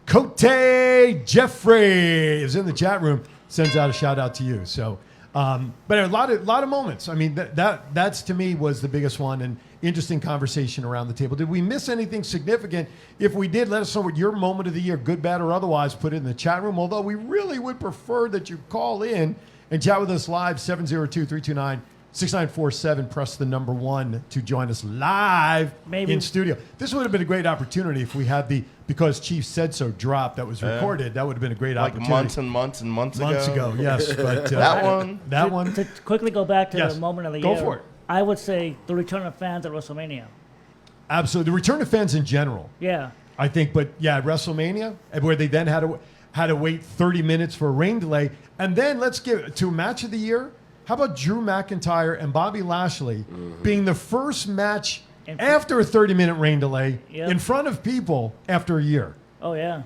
Cote Jeffrey is in the chat room. Sends out a shout out to you. So, but a lot of moments. I mean, that's to me was the biggest one, and interesting conversation around the table. Did we miss anything significant? If we did, let us know what your moment of the year, good, bad, or otherwise. Put it in the chat room. Although we really would prefer that you call in and chat with us live. 702-329-6947. Press the number 1 to join us live in studio. This would have been a great opportunity if we had the Because Chief Said So drop that was recorded. That would have been a great opportunity. Months ago. Months ago, yes. But that one. To quickly go back to the moment of the year. Go for it. I would say the return of fans at WrestleMania. Absolutely. The return of fans in general. Yeah. I think, but yeah, WrestleMania, where they then had to wait 30 minutes for a rain delay. And then let's give to match of the year. How about Drew McIntyre and Bobby Lashley being the first match after a 30-minute rain delay in front of people after a year? Oh, yeah.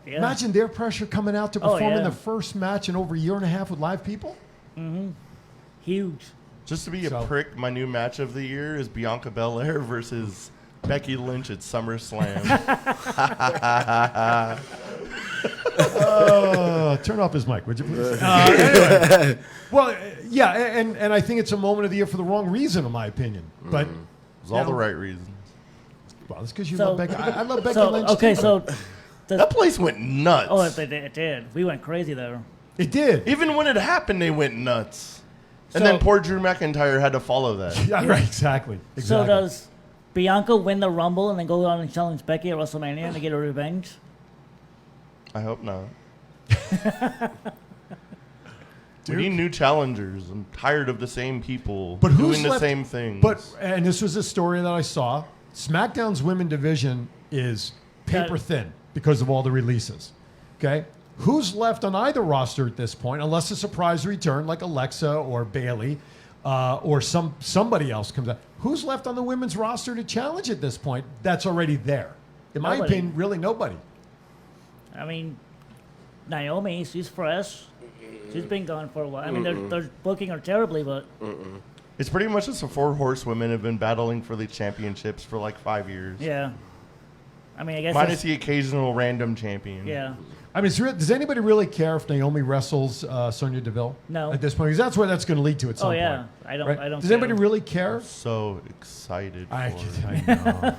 Imagine their pressure coming out to perform in the first match in over a year and a half with live people. Mm-hmm. Huge. Just to be a prick, my new match of the year is Bianca Belair versus Becky Lynch at SummerSlam. Turn off his mic, would you please? Anyway. Well, yeah, and I think it's a moment of the year for the wrong reason, in my opinion. But it's all the right reasons. Well, it's because you love Becky. I love Becky Lynch. Okay, too. so that place went nuts. Oh, it did. We went crazy there. It did. Even when it happened, they went nuts. And then poor Drew McIntyre had to follow that. Yeah, right. Exactly. So does Bianca win the Rumble and then go on and challenge Becky at WrestleMania to get her revenge? I hope not. We need new challengers. I'm tired of the same people doing the same things. And this was a story that I saw. SmackDown's women division is paper thin because of all the releases. Okay? Who's left on either roster at this point, unless a surprise return like Alexa or Bayley or somebody else comes out? Who's left on the women's roster to challenge at this point that's already there? In my opinion, really nobody. I mean, Naomi, she's fresh. She's been gone for a while. I mean, they're booking her terribly, but... It's pretty much just the 4 horsewomen have been battling for the championships for like 5 years. Yeah. I mean, I guess... Minus the occasional random champion. Yeah. I mean, does anybody really care if Naomi wrestles Sonya Deville? No. At this point, because that's where that's going to lead to at some point. Oh yeah, I don't. Right? I don't. Does anybody really care? I'm so excited. I know.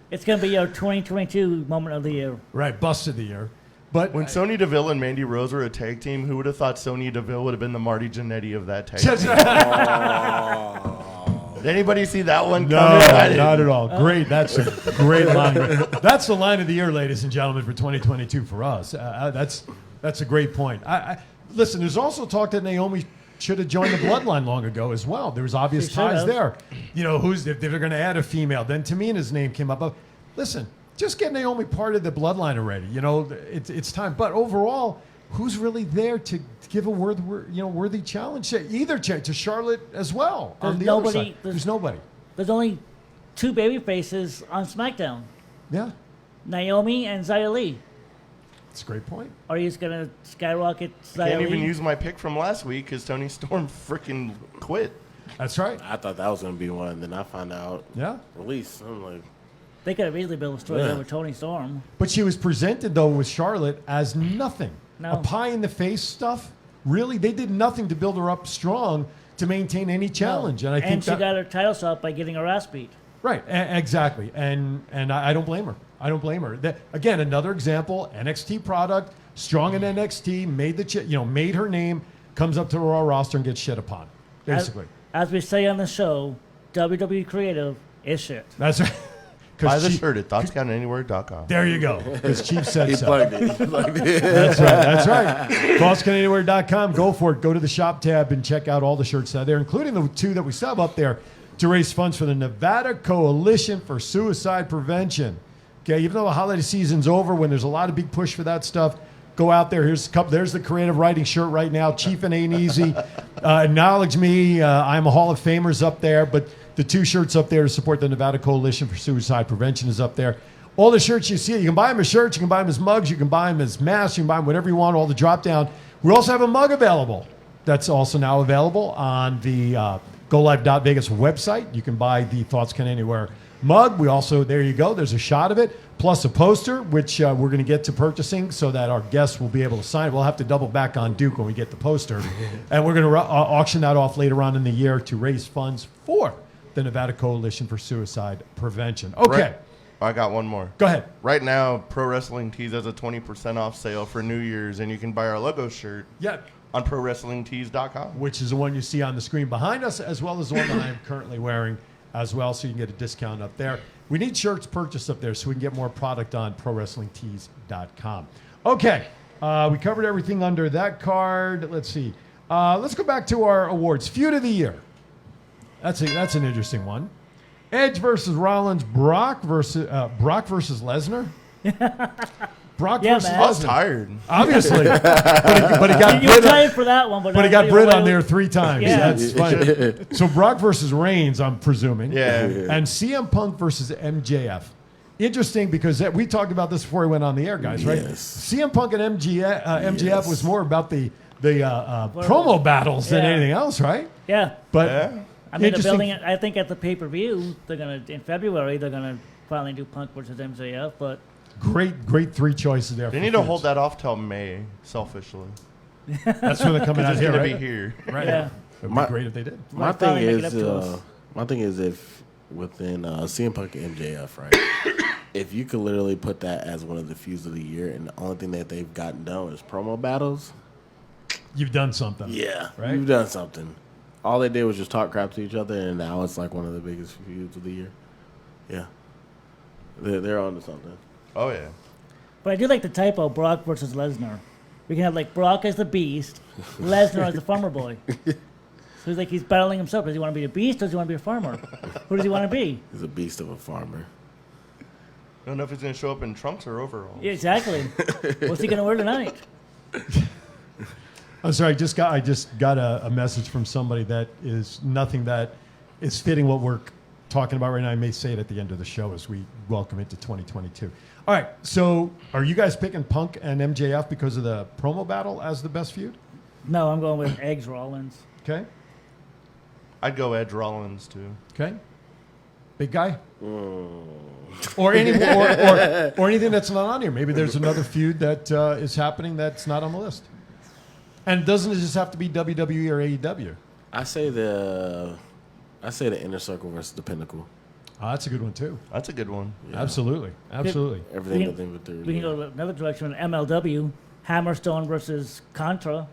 It's going to be our 2022 moment of the year. Right, bust of the year. But when Sonya Deville and Mandy Rose were a tag team, who would have thought Sonya Deville would have been the Marty Jannetty of that tag team? Did anybody see that one coming? No, not at all. Great. That's a great line. That's the line of the year, ladies and gentlemen, for 2022 for us. That's a great point. Listen, there's also talk that Naomi should have joined the Bloodline long ago as well. There was obvious ties there. You know, if they're going to add a female. Then Tamina's name came up. Listen, just get Naomi part of the Bloodline already. You know, it's time. But overall, who's really there to give a worthy challenge to Charlotte as well? There's on the nobody. other side. There's nobody. There's only 2 baby faces on SmackDown. Yeah. Naomi and Xia Li. That's a great point. Are you just going to skyrocket Xia Can't Li? even use my pick from last week because Toni Storm freaking quit. That's right. I thought that was going to be one, and then I found out. Yeah. Release. I'm like, they could have easily built a story over Toni Storm. But she was presented though with Charlotte as nothing. No. A pie in the face stuff. Really, they did nothing to build her up strong to maintain any challenge. No. And I think she got her title shot by getting her ass beat. Right, exactly. And I don't blame her. I don't blame her. Again, another example, NXT product, strong in NXT, made her name, comes up to the Raw roster and gets shit upon, basically. As we say on the show, WWE creative is shit. That's right. Buy the shirt at thoughtscountanywhere.com. There you go. Because Chief said He so. plugged it. He plugged it. That's right. ThoughtsCanAnywhere.com. Go for it. Go to the shop tab and check out all the shirts out there, including the 2 that we still have up there to raise funds for the Nevada Coalition for Suicide Prevention. Okay, even though the holiday season's over, when there's a lot of big push for that stuff, go out there. Here's a couple. There's the creative writing shirt right now. Chief and Ain't Easy. Acknowledge me. I'm a Hall of Famer's up there, but the 2 shirts up there to support the Nevada Coalition for Suicide Prevention is up there. All the shirts you see, you can buy them as shirts, you can buy them as mugs, you can buy them as masks, you can buy them whatever you want, all the drop down. We also have a mug available. That's also now available on the GoLive.Vegas website. You can buy the Thoughts Can Anywhere mug. We also, there you go, there's a shot of it, plus a poster, which we're going to get to purchasing so that our guests will be able to sign it. We'll have to double back on Duke when we get the poster. And we're going to auction that off later on in the year to raise funds for the Nevada Coalition for Suicide Prevention. Okay. Right. I got one more. Go ahead. Right now, Pro Wrestling Tees has a 20% off sale for New Year's, and you can buy our logo shirt on ProWrestlingTees.com. Which is the one you see on the screen behind us, as well as the one that I'm currently wearing as well, so you can get a discount up there. We need shirts purchased up there so we can get more product on ProWrestlingTees.com. Okay. We covered everything under that card. Let's see. Let's go back to our awards. Feud of the Year. That's an interesting one. Edge versus Rollins. Brock versus Lesnar. Brock versus Lesnar. I was tired. Obviously. but he got you were tired for that one. But he got Britt on there 3 times. Yeah. That's fine. So Brock versus Reigns, I'm presuming. Yeah. And CM Punk versus MJF. Interesting because we talked about this before we went on the air, guys, right? Yes. CM Punk and MJF was more about the promo battles than anything else, right? Yeah. But I mean, they're building it. I think at the pay-per-view, in February, they're gonna finally do Punk versus MJF. But great 3 choices there. They need to hold that off till May, selfishly. That's when they're coming out here, going right? to be here. Right. Yeah. It would be great if they did. My thing is if within CM Punk and MJF, right? If you could literally put that as one of the feuds of the year, and the only thing that they've gotten done is promo battles, you've done something. Yeah, right. You've done something. All they did was just talk crap to each other, and now it's like one of the biggest feuds of the year. Yeah, they're on to something. Oh yeah. I do like the typo Brock versus Lesnar. We can have like Brock as the Beast, Lesnar as the farmer boy. So he's battling himself. Does he want to be a beast or does he want to be a farmer? Who does he want to be? He's a beast of a farmer. I don't know if he's going to show up in trunks or overalls. Yeah, exactly. What's he going to wear tonight? I'm sorry. I just got a message from somebody that is nothing that is fitting what we're talking about right now. I may say it at the end of the show as we welcome into 2022. All right. So, are you guys picking Punk and MJF because of the promo battle as the best feud? No, I'm going with Edge Rollins. Okay. I'd go Edge Rollins too. Okay. Big guy. Or anything that's not on here. Maybe there's another feud that is happening that's not on the list. And doesn't it just have to be WWE or AEW? I say the Inner Circle versus the Pinnacle. Oh, that's a good one too. That's a good one. Yeah. Absolutely. Everything within the We can go another direction. MLW, Hammerstone versus Contra.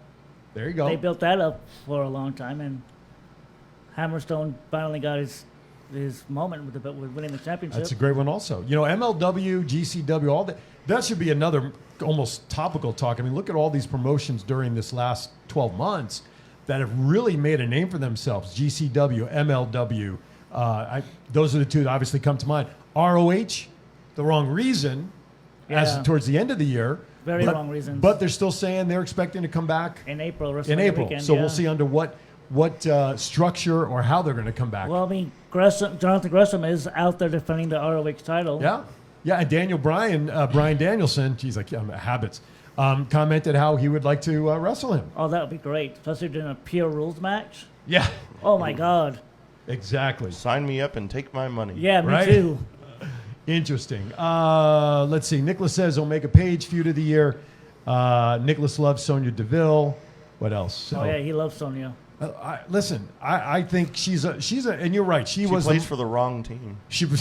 There you go. They built that up for a long time, and Hammerstone finally got his moment with winning the championship. That's a great one also. You know, MLW, GCW, all that should be another almost topical talk. I mean, look at all these promotions during this last 12 months that have really made a name for themselves. GCW, MLW, those are the 2 that obviously come to mind. ROH, the wrong reason, as towards the end of the year. Very wrong reasons. But they're still saying they're expecting to come back in April. Weekend, so we'll see under what structure or how they're going to come back. Well, I mean, Jonathan Gresham is out there defending the ROH title. Yeah, and Brian Danielson, habits, commented how he would like to wrestle him. Oh, that would be great, especially during a pure rules match. Yeah. Oh my God. Exactly. Sign me up and take my money. Yeah, me too. Interesting. Let's see. Nicholas says Omega Page feud of the year. Nicholas loves Sonya Deville. What else? Oh yeah, he loves Sonya. I think she's a, and you're right. She plays for the wrong team. She was.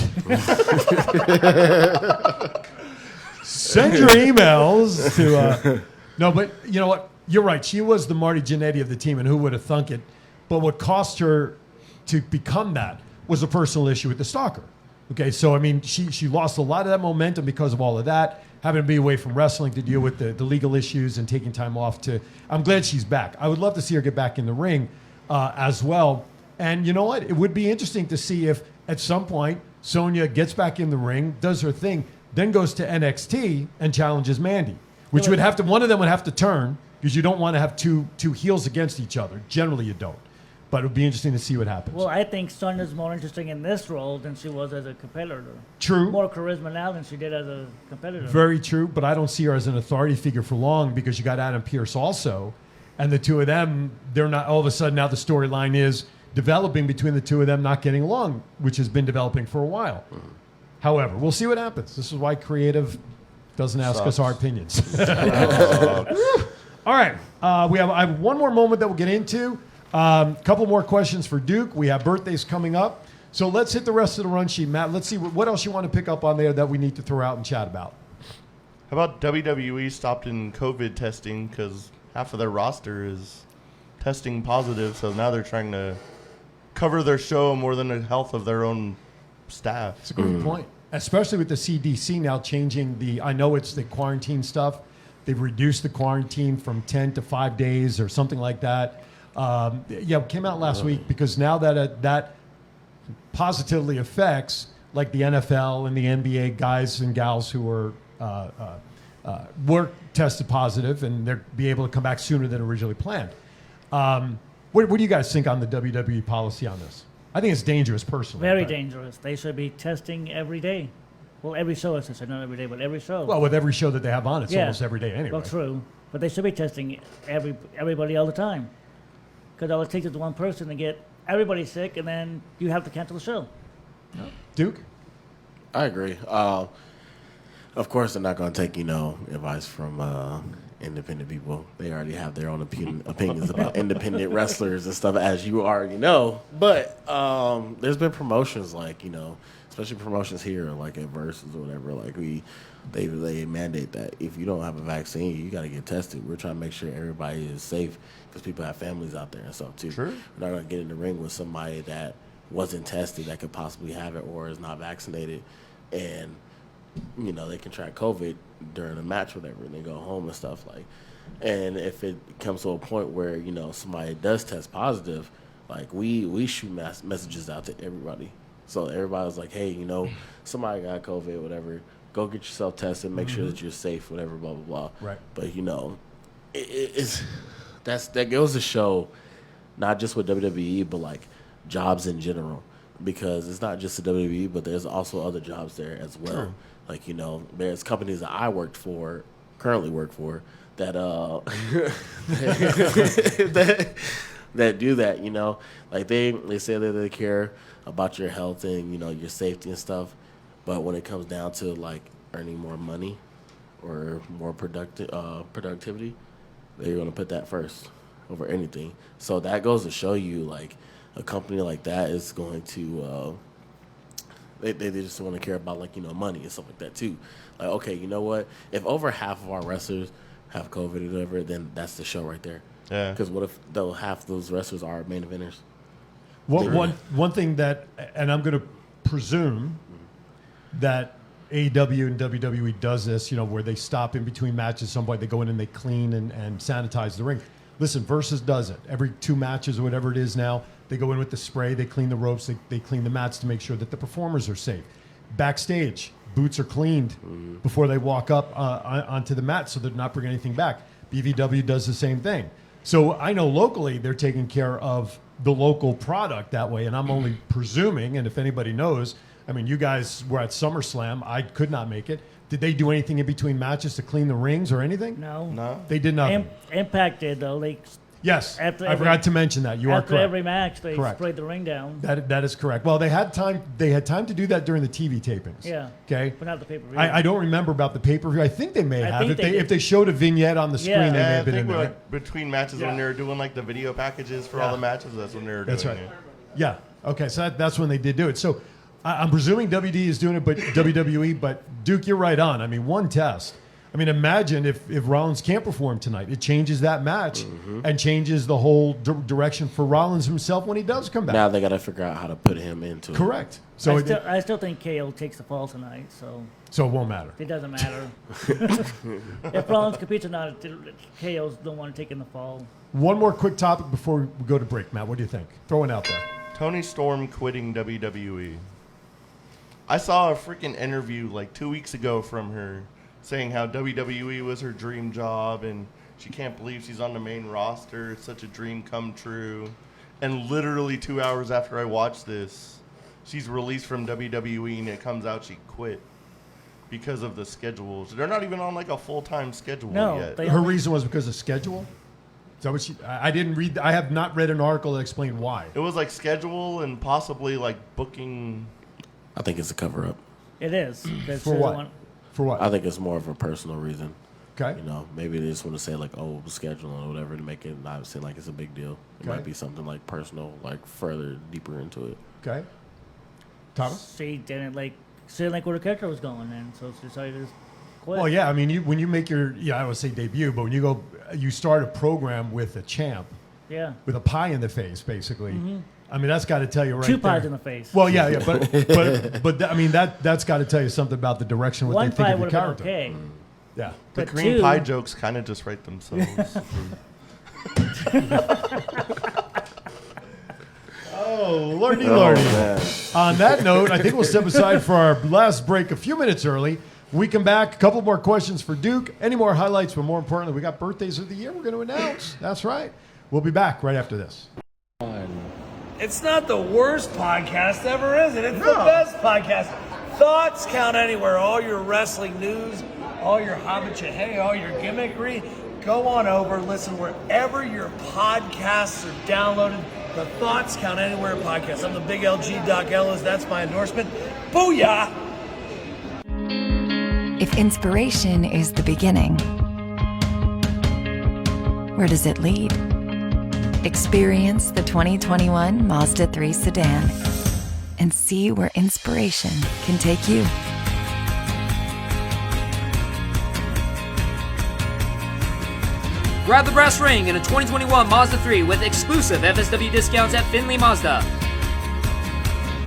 Send your emails to. No, but you know what? You're right. She was the Marty Jannetty of the team, and who would have thunk it? But what cost her to become that was a personal issue with the stalker. Okay, so I mean, she lost a lot of that momentum because of all of that, having to be away from wrestling to deal with the legal issues and taking time off to. I'm glad she's back. I would love to see her get back in the ring as well. And you know what? It would be interesting to see if at some point Sonya gets back in the ring, does her thing, then goes to NXT and challenges Mandy, which would have to, one of them would have to turn, because you don't want to have two heels against each other. Generally, you don't. But it would be interesting to see what happens. Well, I think Sonya's more interesting in this role than she was as a competitor. True. More charisma now than she did as a competitor. Very true, but I don't see her as an authority figure for long, because you got Adam Pearce also, and the two of them, they're not, all of a sudden now the storyline is developing between the two of them not getting along, which has been developing for a while. However, we'll see what happens. This is why creative doesn't ask us our opinions. All right, I have one more moment that we'll get into. Couple more questions for Duke. We have birthdays coming up. So let's hit the rest of the run sheet, Matt. Let's see what else you want to pick up on there that we need to throw out and chat about. How about WWE stopped in COVID testing because half of their roster is testing positive, so now they're trying to cover their show more than the health of their own staff. That's a great point. Especially with the CDC now changing I know it's the quarantine stuff. They've reduced the quarantine from 10 to 5 days or something like that. It came out last week, because now that positively affects like the NFL and the NBA guys and gals who were tested positive, and they'll be able to come back sooner than originally planned. What do you guys think on the WWE policy on this? I think it's dangerous personally. Very dangerous. They should be testing every day. Well, every show, I should say, not every day, but every show. Well, with every show that they have on, it's almost every day anyway. Well, true. But they should be testing everybody all the time. Because all it takes is one person to get everybody sick, and then you have to cancel the show. Duke? I agree. Of course, they're not going to take, advice from independent people. They already have their own opinions about independent wrestlers and stuff, as you already know. But there's been promotions like, especially promotions here, like at Versus or whatever, like they mandate that if you don't have a vaccine, you got to get tested. We're trying to make sure everybody is safe, because people have families out there and stuff too. Sure. We're not going to get in the ring with somebody that wasn't tested, that could possibly have it, or is not vaccinated, and they contract COVID during a match or whatever, and they go home and stuff like. And if it comes to a point where somebody does test positive, like we shoot messages out to everybody. So everybody's like, hey, somebody got COVID, whatever. Go get yourself tested, make sure that you're safe, whatever, blah blah blah. Right. But that goes to show, not just with WWE, but like jobs in general, because it's not just the WWE, but there's also other jobs there as well. Sure. Like there's companies that I currently work for, that that do that. Like they say that they care about your health and your safety and stuff, but when it comes down to like earning more money or more productivity, they're going to put that first over anything. So that goes to show you, like, a company like that is going to they just want to care about, like, money and stuff like that too. Like, okay, you know what, if over half of our wrestlers have COVID or whatever, then that's the show right there. Yeah. Because what if half those wrestlers are main eventers? One thing that, and I'm going to presume that AEW and WWE does this, where they stop in between matches, somebody, they go in and they clean and sanitize the ring. Listen, Versus does it. Every 2 matches or whatever it is now, they go in with the spray, they clean the ropes, they clean the mats to make sure that the performers are safe. Backstage, boots are cleaned before they walk up onto the mat, so they're not bringing anything back. BVW does the same thing. So I know locally they're taking care of the local product that way, and I'm only presuming, and if anybody knows, I mean, you guys were at SummerSlam. I could not make it. Did they do anything in between matches to clean the rings or anything? No. They did nothing. Impact did, though. Yes, I forgot to mention that. You are correct. After every match, they sprayed the ring down. That is correct. Well, they had time. They had time to do that during the TV tapings. Yeah. Okay. But not the pay-per-view. I don't remember about the pay-per-view. I think they may have. If they showed a vignette on the screen, they may have been in there. Like between matches, when they were doing like the video packages for all the matches, that's when they were doing it. That's right. Yeah. Okay. So that's when they did do it. So I'm presuming WD is doing it, but WWE. But Duke, you're right on. I mean, one test. I mean, imagine if Rollins can't perform tonight. It changes that match and changes the whole direction for Rollins himself when he does come back. Now they got to figure out how to put him into it. Correct. So I still think KO takes the fall tonight, so it won't matter. it doesn't matter. If Rollins competes or not, KO's don't want to take in the fall. One more quick topic before we go to break, Matt. What do you think? Throw it out there. Toni Storm quitting WWE. I saw a freaking interview like 2 weeks ago from her saying how WWE was her dream job and she can't believe she's on the main roster. It's such a dream come true. And literally 2 hours after I watched this, she's released from WWE and it comes out she quit because of the schedules. They're not even on like a full-time schedule yet. Her reason was because of schedule? Is that what she? I didn't read. I have not read an article that explained why. It was like schedule and possibly like booking. I think it's a cover-up. It is. For what? For what? I think it's more of a personal reason. Okay. You know, maybe they just want to say like, oh, scheduling or whatever to make it not seem like it's a big deal. It might be something like personal, like further deeper into it. Okay. Thomas? She didn't like where the character was going, and so she decided to quit. Well, yeah. I mean, when you make your, I would say debut, but when you start a program with a champ. Yeah. With a pie in the face, basically. Mm-hmm. I mean, that's got to tell you right Two there. pies in the face. Well, yeah, but I mean that's got to tell you something about the direction what they think of your character. Okay. Yeah. The cream pie jokes kind of just write themselves. Oh, lordy. On that note, I think we'll step aside for our last break a few minutes early. When we come back, a couple more questions for Duke. Any more highlights, but more importantly, we got birthdays of the year we're going to announce. That's right. We'll be back right after this. It's not the worst podcast ever, is it? It's the best podcast. Thoughts count anywhere. All your wrestling news, all your hobbit all your gimmickry. Go on over, listen wherever your podcasts are downloaded. The Thoughts Count Anywhere podcast. I'm the big LG Doc Ellis. That's my endorsement. Booyah! If inspiration is the beginning, where does it lead? Experience the 2021 Mazda 3 sedan and see where inspiration can take you. Grab the brass ring in a 2021 Mazda 3 with exclusive FSW discounts at Findlay Mazda.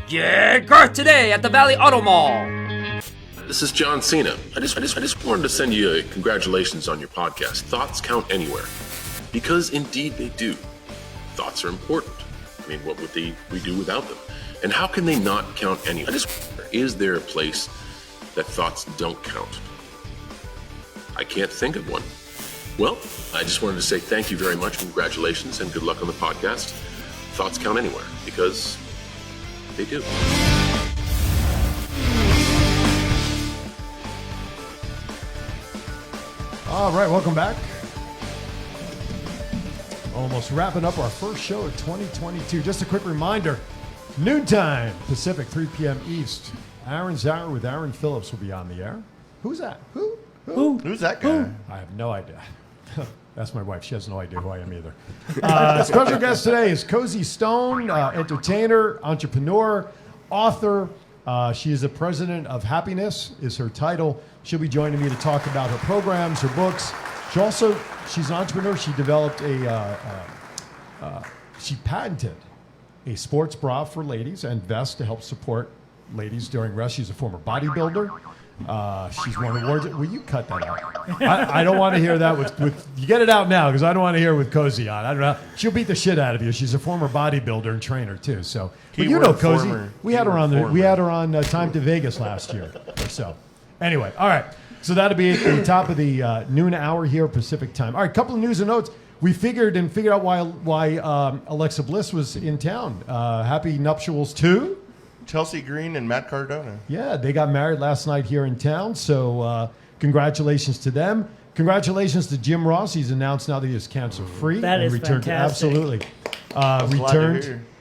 Get Garth today at the Valley Auto Mall. This is John Cena. I just wanted to send you a congratulations on your podcast. Thoughts count anywhere. Because indeed they do. Thoughts are important. I mean, what would we do without them? And how can they not count anywhere? I just wonder, is there a place that thoughts don't count? I can't think of one. Well, I just wanted to say thank you very much, congratulations, and good luck on the podcast. Thoughts count anywhere, because they do. All right, welcome back. Almost wrapping up our first show of 2022. Just a quick reminder, noontime Pacific, 3 p.m. East. Aaron's Hour with Aaron Phillips will be on the air. Who's that? Who's that guy? I have no idea. That's my wife. She has no idea who I am either. Special guest today is Cozy Stone, entertainer, entrepreneur, author. She is the president of Happiness, is her title. She'll be joining me to talk about her programs, her books. She's an entrepreneur. She developed she patented a sports bra for ladies and vest to help support ladies during rest. She's a former bodybuilder. She's won awards. Will you cut that out? I don't want to hear that with you get it out now because I don't want to hear it with Cozy on. I don't know. She'll beat the shit out of you. She's a former bodybuilder and trainer too. So, but you know Cozy. We had her on Time to Vegas last year or so. Anyway, all right. So that'll be at the top of the noon hour here Pacific time. All right, couple of news and notes. We figured out why Alexa Bliss was in town. Happy nuptials to Chelsea Green and Matt Cardona. Yeah, they got married last night here in town, so congratulations to them. Congratulations to Jim Ross. He's announced now that he is cancer-free. That is fantastic. Absolutely.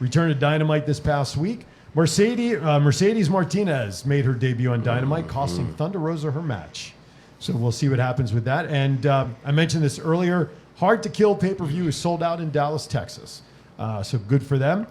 Returned to Dynamite this past week. Mercedes Martinez made her debut on Dynamite, costing Thunder Rosa her match. So we'll see what happens with that. And I mentioned this earlier. Hard to Kill pay-per-view is sold out in Dallas, Texas. So good for them.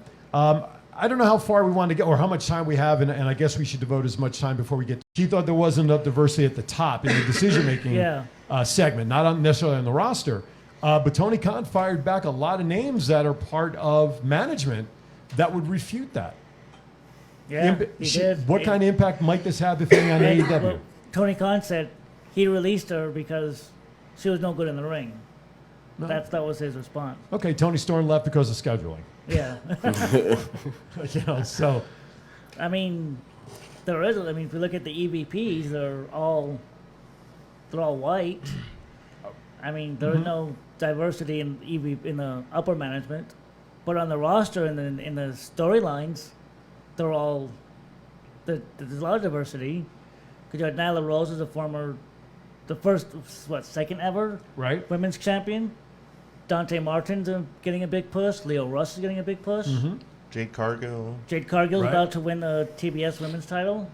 I don't know how far we want to get or how much time we have, and I guess we should devote as much time before we get. She thought there wasn't enough diversity at the top in the decision-making segment, not necessarily on the roster. But Tony Khan fired back a lot of names that are part of management that would refute that. Yeah, he did. What kind of impact might this have, if any, on AEW? Well, Tony Khan said he released her because she was no good in the ring. No. That was his response. Okay, Toni Storm left because of scheduling. Yeah. So. I mean, if you look at the EVPs, they're all white. I mean, there's no diversity in the upper management, but on the roster and in the storylines, they're all there's a lot of diversity. Because you had Nyla Rose as the first second ever women's champion. Dante Martin's getting a big push. Leo Rush is getting a big push. Jade Cargill. Jade Cargill is about to win the TBS women's title.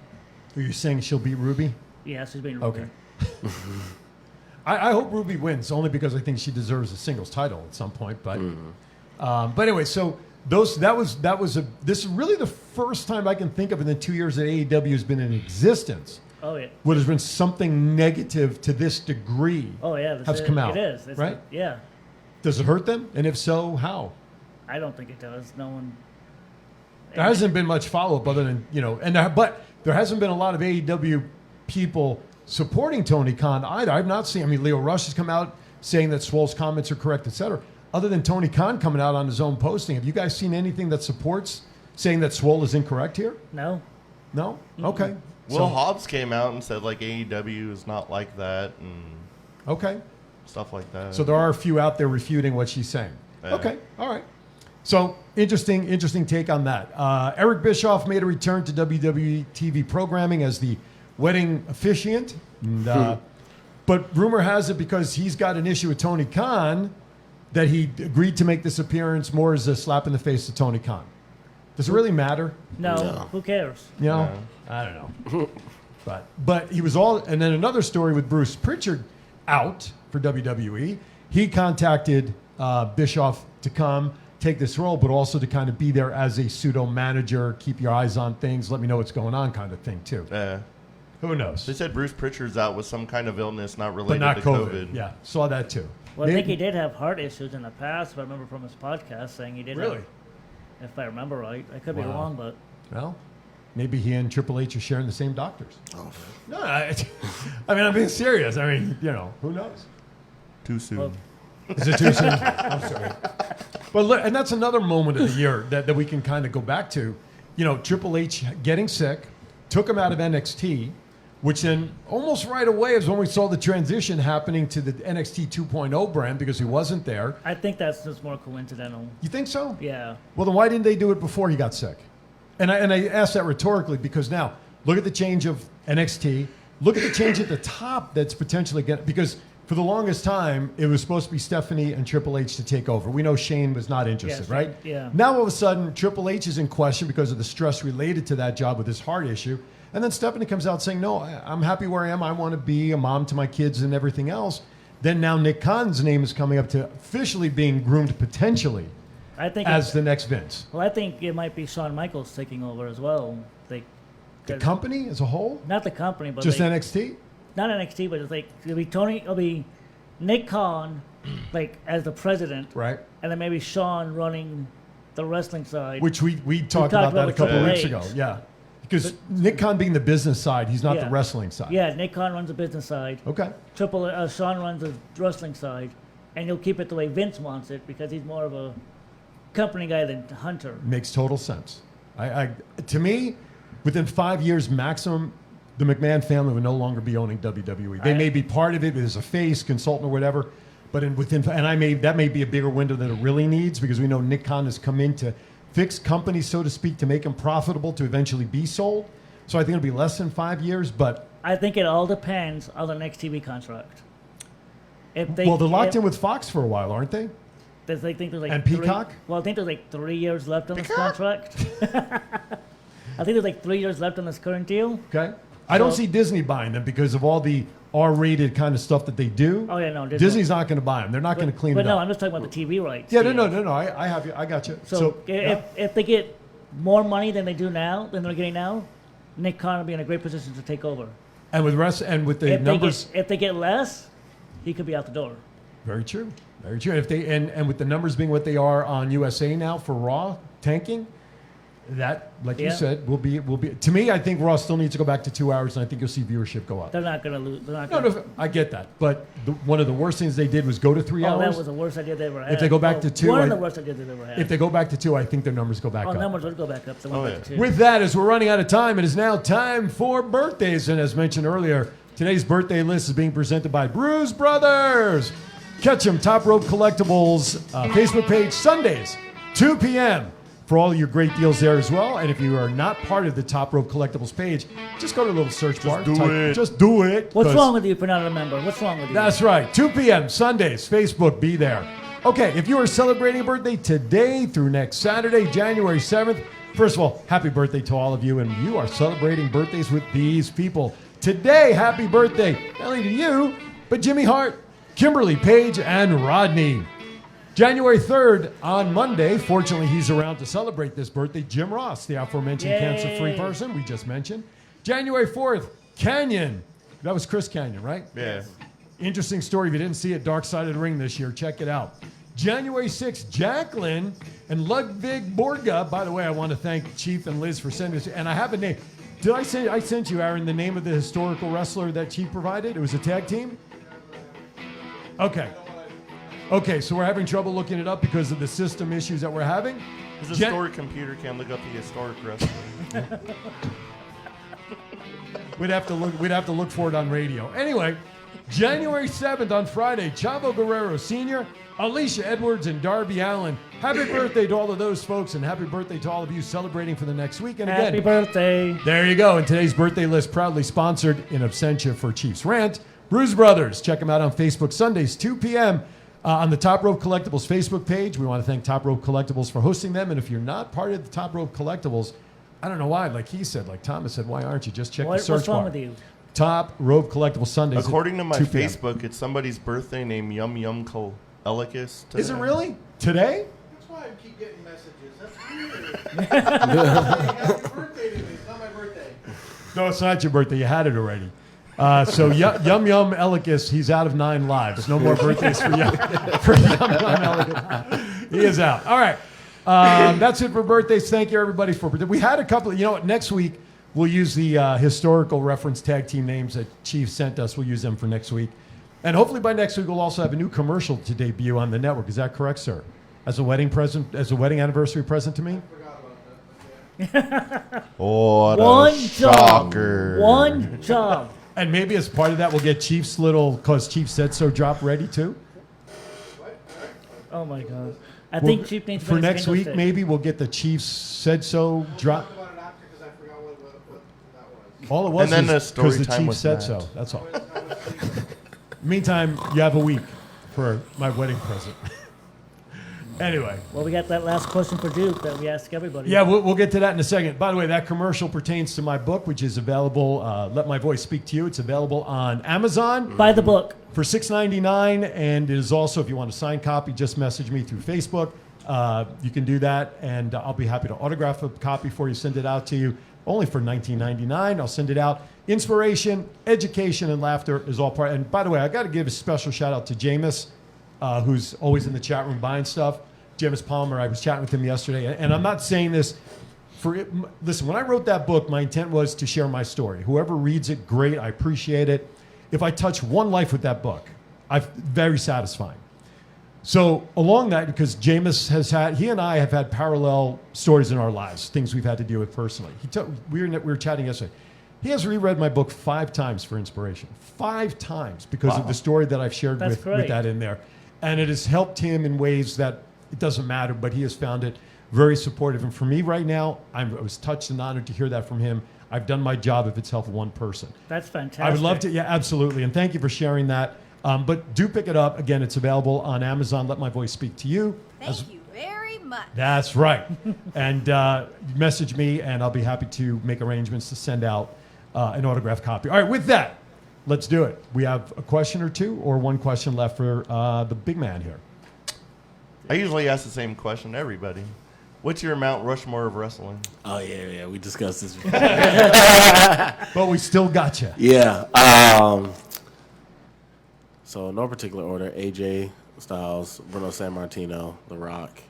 Are you saying she'll beat Ruby? Yeah, she's beating Ruby. Okay. I hope Ruby wins, only because I think she deserves a singles title at some point. But anyway, so this is really the first time I can think of in the 2 years that AEW has been in existence. Oh yeah. Where there's been something negative to this degree. Oh yeah, has come out. It is, right? Yeah. Does it hurt them? And if so, how? I don't think it does. No one. There hasn't been much follow-up other than, but there hasn't been a lot of AEW people supporting Tony Khan either. I've not seen, Leo Rush has come out saying that Swoll's comments are correct, etc. Other than Tony Khan coming out on his own posting, have you guys seen anything that supports saying that Swoll is incorrect here? No. No? Okay. Will Hobbs came out and said, AEW is not like that, and okay, stuff like that. So there are a few out there refuting what she's saying. Yeah. Okay, all right. So interesting take on that. Eric Bischoff made a return to WWE TV programming as the wedding officiant. And, but rumor has it because he's got an issue with Tony Khan that he agreed to make this appearance more as a slap in the face to Tony Khan. Does it really matter? No. Who cares? I don't know. But he was all, and then another story with Bruce Pritchard out for WWE. He contacted Bischoff to come take this role, but also to kind of be there as a pseudo manager, keep your eyes on things, let me know what's going on, kind of thing too. Who knows? They said Bruce Pritchard's out with some kind of illness not related to COVID. Yeah, saw that too. Well, I think he did have heart issues in the past. If I remember from his podcast saying he did. Really? If I remember right, I could be wrong, but well, maybe he and Triple H are sharing the same doctors. Oh, no, I'm being serious. Who knows? Too soon. Well, is it too soon? I'm sorry. But look, and that's another moment of the year that we can kind of go back to. Triple H getting sick, took him out of NXT, which then almost right away is when we saw the transition happening to the NXT 2.0 brand because he wasn't there. I think that's just more coincidental. You think so? Yeah. Well, then why didn't they do it before he got sick? And I ask that rhetorically because now look at the change of NXT. Look at the change at the top that's potentially getting, because for the longest time it was supposed to be Stephanie and Triple H to take over. We know Shane was not interested, right? Yeah. Now all of a sudden Triple H is in question because of the stress related to that job with his heart issue. And then Stephanie comes out saying, no, I'm happy where I am. I want to be a mom to my kids and everything else. Then now Nick Khan's name is coming up to officially being groomed potentially as the next Vince. Well, I think it might be Shawn Michaels taking over as well. The company as a whole? Not the company, but just NXT? Not NXT, but it'll be Nick Khan as the president. Right. And then maybe Shawn running the wrestling side. Which we talked about that a couple of weeks ago. Yeah. Because Nick Khan being the business side, he's not the wrestling side. Yeah, Nick Khan runs the business side. Okay. Shawn runs the wrestling side, and he'll keep it the way Vince wants it because he's more of a company guy than Hunter. Makes total sense. To me, within 5 years maximum, the McMahon family would no longer be owning WWE. They may be part of it as a face, consultant, or whatever, but that may be a bigger window than it really needs because we know Nick Khan has come in to fix companies, so to speak, to make them profitable to eventually be sold. So I think it'll be less than 5 years, but I think it all depends on the next TV contract. They're locked in with Fox for a while, aren't they? And Peacock? I think there's 3 years left on this contract. I think there's 3 years left on this current deal. Okay. I don't see Disney buying them because of all the R-rated kind of stuff that they do. Oh, yeah, no. Disney's not going to buy them. They're not going to clean it up. But no, I'm just talking about the TV rights. Yeah, no. I have you. I got you. So if they get more money than they're getting now, Nick Khan will be in a great position to take over. And with the numbers, if they get less, he could be out the door. very true, very true. If they and with the numbers being what they are on USA now for Raw tanking, that, like you said, will be. To me, I think Raw still needs to go back to 2 hours, and I think you'll see viewership go up. They're not going to lose. No, I get that, but one of the worst things they did was go to 3 hours. That was the worst idea they ever had. If they go back to 2, one of the worst ideas they ever had. If they go back to 2, I think their numbers go back up. Numbers would go back up. So back to 2. With that, as we're running out of time, it is now time for birthdays, and as mentioned earlier, today's birthday list is being presented by Bruise Brothers. Catch them, Top Rope Collectibles Facebook page Sundays, 2 p.m. for all your great deals there as well. And if you are not part of the Top Rope Collectibles page, just go to the little search bar. Just do it. What's wrong with you if you're not a member? What's wrong with you? That's right. 2 p.m. Sundays, Facebook, be there. Okay, if you are celebrating a birthday today through next Saturday, January 7th, first of all, happy birthday to all of you. And you are celebrating birthdays with these people. Today, happy birthday, not only to you, but Jimmy Hart, Kimberly Page, and Rodney. January 3rd, on Monday, fortunately he's around to celebrate this birthday, Jim Ross, the aforementioned cancer-free person we just mentioned. January 4th, Canyon. That was Chris Canyon, right? Yeah. Interesting story. If you didn't see it, Dark Side of the Ring this year, check it out. January 6th, Jacqueline and Ludwig Borga. By the way, I want to thank Chief and Liz for sending this. And I have a name. Did I say I sent you, Aaron, the name of the historical wrestler that Chief provided? It was a tag team? Okay, so we're having trouble looking it up because of the system issues that we're having. His historic computer can't look up the historic wrestler. We'd have to look for it on radio. Anyway, January 7th on Friday, Chavo Guerrero Sr., Alicia Edwards, and Darby Allin. Happy birthday to all of those folks, and happy birthday to all of you celebrating for the next week. And again, happy birthday. There you go. And today's birthday list proudly sponsored in absentia for Chiefs Rant. Bruise Brothers. Check them out on Facebook Sundays, 2 p.m. On the Top Rope Collectibles Facebook page. We want to thank Top Rope Collectibles for hosting them. And if you're not part of the Top Rope Collectibles, I don't know why. Like he said, like Thomas said, why aren't you? Just check the search bar. What's wrong with you? Top Rope Collectibles Sundays. According to my 2 p.m. Facebook, it's somebody's birthday named Yum Yum Elicus. Is it really? Today? That's why I keep getting messages. That's weird. Happy birthday to me. It's not my birthday. No, it's not your birthday. You had it already. So Yum Yum Elicus, he's out of 9 lives. No more birthdays for Yum Elicus. He is out. All right. That's it for birthdays. Thank you, everybody, for birthday. We had a couple of, next week we'll use the historical reference tag team names that Chief sent us. We'll use them for next week. And hopefully by next week we'll also have a new commercial to debut on the network. Is that correct, sir? As a wedding present, as a wedding anniversary present to me? What One a shocker. One job. And maybe as part of that, we'll get Chief's little, because Chief said so, drop ready too. Oh my God! I think Chief needs for next week. Maybe we'll get the Chief's said so drop. All it was and then is the story because the time Chief said Matt. so. That's all. Meantime, you have a week for my wedding present. Anyway. Well, we got that last question for Duke that we ask everybody. Yeah, we'll get to that in a second. By the way, that commercial pertains to my book, which is available, Let My Voice Speak to You. It's available on Amazon. Buy the book. For $6.99, and it is also, if you want a signed copy, just message me through Facebook. You can do that, and I'll be happy to autograph a copy for you, send it out to you. Only for $19.99. I'll send it out. Inspiration, education, and laughter is all part. And by the way, I got to give a special shout out to Jameis, who's always in the chat room buying stuff. Jameis Palmer, I was chatting with him yesterday, and I'm not saying this for it. Listen, when I wrote that book, my intent was to share my story. Whoever reads it, great. I appreciate it. If I touch one life with that book, very satisfying. So along that, because Jameis he and I have had parallel stories in our lives, things we've had to deal with personally. We were chatting yesterday. He has reread my book 5 times for inspiration. 5 times because of the story that I've shared with that in there. And it has helped him in ways that it doesn't matter, but he has found it very supportive. And for me right now, I was touched and honored to hear that from him. I've done my job if it's helped one person. That's fantastic. I would love to. Yeah, absolutely. And thank you for sharing that. But do pick it up. Again, it's available on Amazon. Let My Voice Speak to You. Thank you very much. That's right. And message me, and I'll be happy to make arrangements to send out an autographed copy. All right, with that, let's do it. We have a question or two or one question left for the big man here. I usually ask the same question to everybody. What's your Mount Rushmore of wrestling? Oh, yeah. We discussed this before. But we still got you. Yeah. So, no particular order. AJ Styles, Bruno Sammartino, The Rock.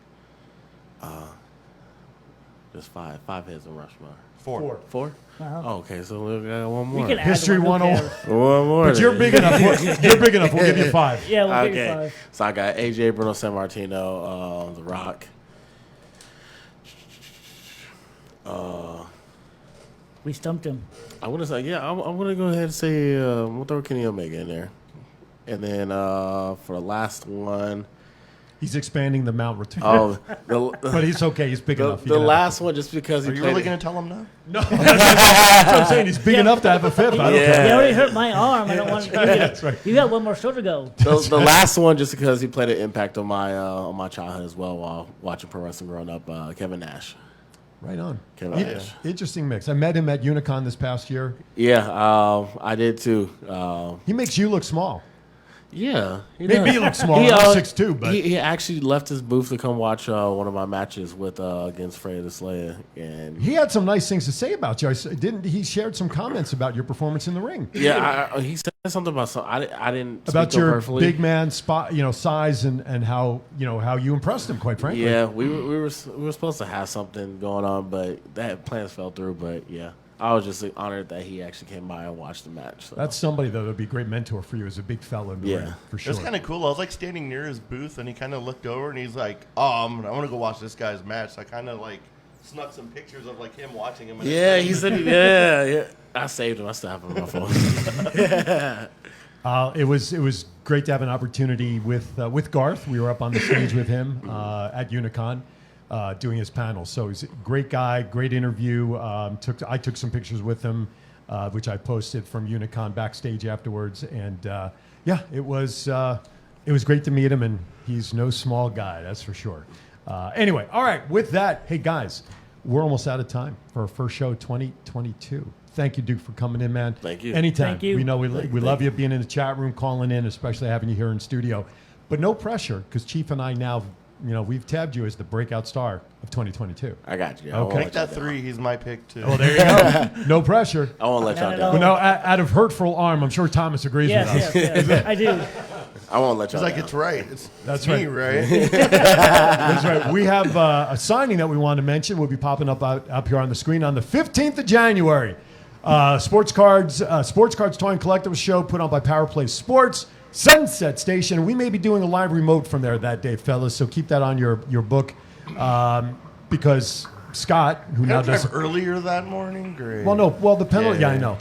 Just five. Five heads in Rushmore. Four. Four? Uh-huh. Oh, okay, so we got one more. can add History one, who 101. cares? One more. But you're then. big enough. You're big enough. We'll give you 5. Yeah, we'll give you Okay. 5. So I got AJ, Bruno Sammartino, The Rock. We stumped him. I want to say, I'm going to go ahead and say we'll throw Kenny Omega in there. And then for the last one, He's expanding the Mount Return. oh, But he's okay. He's big enough. He the can have last a one just because he Are you played really it- going to tell him no? No, that's what I'm saying. He's big enough to have a fifth. I don't Yeah. care. You already hurt my arm. I don't want. That's right. You got one more show to go. the last one just because he played an impact on my childhood as well while watching pro wrestling growing up. Kevin Nash. Right on. Kevin Nash. Interesting mix. I met him at Unicon this past year. Yeah, I did too. He makes you look small. Yeah, Maybe he looks small. He, I'm 6'2", but he actually left his booth to come watch one of my matches with against Freya the Slayer, and he had some nice things to say about you. Didn't he? Shared some comments about your performance in the ring. yeah, he said something about some. I didn't About speak your perfectly. big man spot, size and how how you impressed him. Quite frankly. Yeah, we were supposed to have something going on, but that plans fell through. But yeah, I was just honored that he actually came by and watched the match. So. That's somebody that would be a great mentor for you as a big fella in the ring, for It sure. was kind of cool. I was like standing near his booth, and he kind of looked over, and he's like, "Oh, I want to go watch this guy's match." So I kind of like snuck some pictures of like him watching him. Yeah, he said, yeah. I saved him. I still have him on my phone. It was great to have an opportunity with Garth. We were up on the stage with him at Unicon doing his panel. So he's a great guy, great interview. I took some pictures with him, which I posted from Unicon backstage afterwards. And it was great to meet him. And he's no small guy, that's for sure. Anyway, all right. With that, hey guys, we're almost out of time for our first show, 2022. Thank you, Duke, for coming in, man. Thank you. Anytime. Thank you. We know we love you being in the chat room, calling in, especially having you here in studio. But no pressure, because Chief and I now, we've tabbed you as the breakout star of 2022. I got you. Okay. Pick that 3. He's my pick too. Oh, there you go. No pressure. I won't let y'all Not at down. all. But no, out of hurtful arm, I'm sure Thomas agrees with us. Yes, I do. I won't let He's y'all like, down. "It's right. That's me, right. right?" That's right. We have a signing that we want to mention. Will be popping up here on the screen on the 15th of January. Sports Cards Toy and Collectibles show put on by Power Play Sports, Sunset Station. We may be doing a live remote from there that day, fellas. So keep that on your book because Scott, who now does earlier that morning. Great. the penalty. Yeah. I know.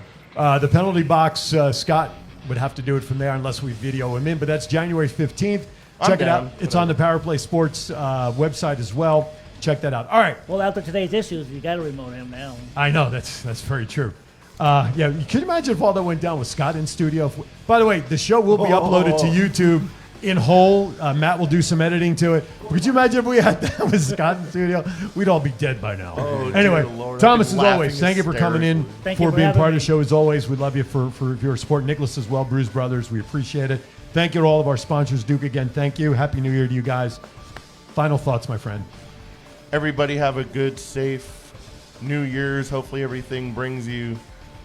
The penalty box. Scott would have to do it from there unless we video him in. But that's January 15th. Check it out. It's on the Power Play Sports website as well. Check that out. All right. Well, after today's issues, you got to remote him now. I know that's very true. Can you imagine if all that went down with Scott in studio? By the way, the show will be uploaded to YouTube in whole. Matt will do some editing to it. Could you imagine if we had that with Scott in studio? We'd all be dead by now. Anyway, dear Lord, Thomas, I'd be as always, laughing thank you for coming in, Thank you for for being having part of me. the show. As always, we love you for your support. Nicholas as well, Bruise Brothers, we appreciate it. Thank you to all of our sponsors. Duke, again, thank you. Happy New Year to you guys. Final thoughts, my friend. Everybody have a good, safe New Year's. Hopefully everything brings you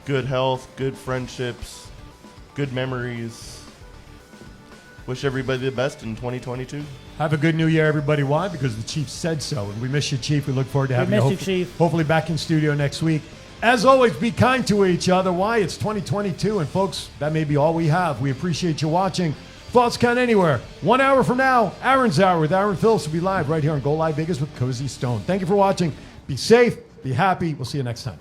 good health, good friendships, good memories. Wish everybody the best in 2022. Have a good New Year, everybody. Why? Because the Chief said so. And we miss you, Chief. We look forward to having you, miss you, Chief. hopefully back in studio next week. As always, be kind to each other. Why? It's 2022. And folks, that may be all we have. We appreciate you watching. Thoughts Count Anywhere. 1 hour from now, Aaron's Hour with Aaron Phillips will be live right here on Go Live Vegas with Cozy Stone. Thank you for watching. Be safe. Be happy. We'll see you next time.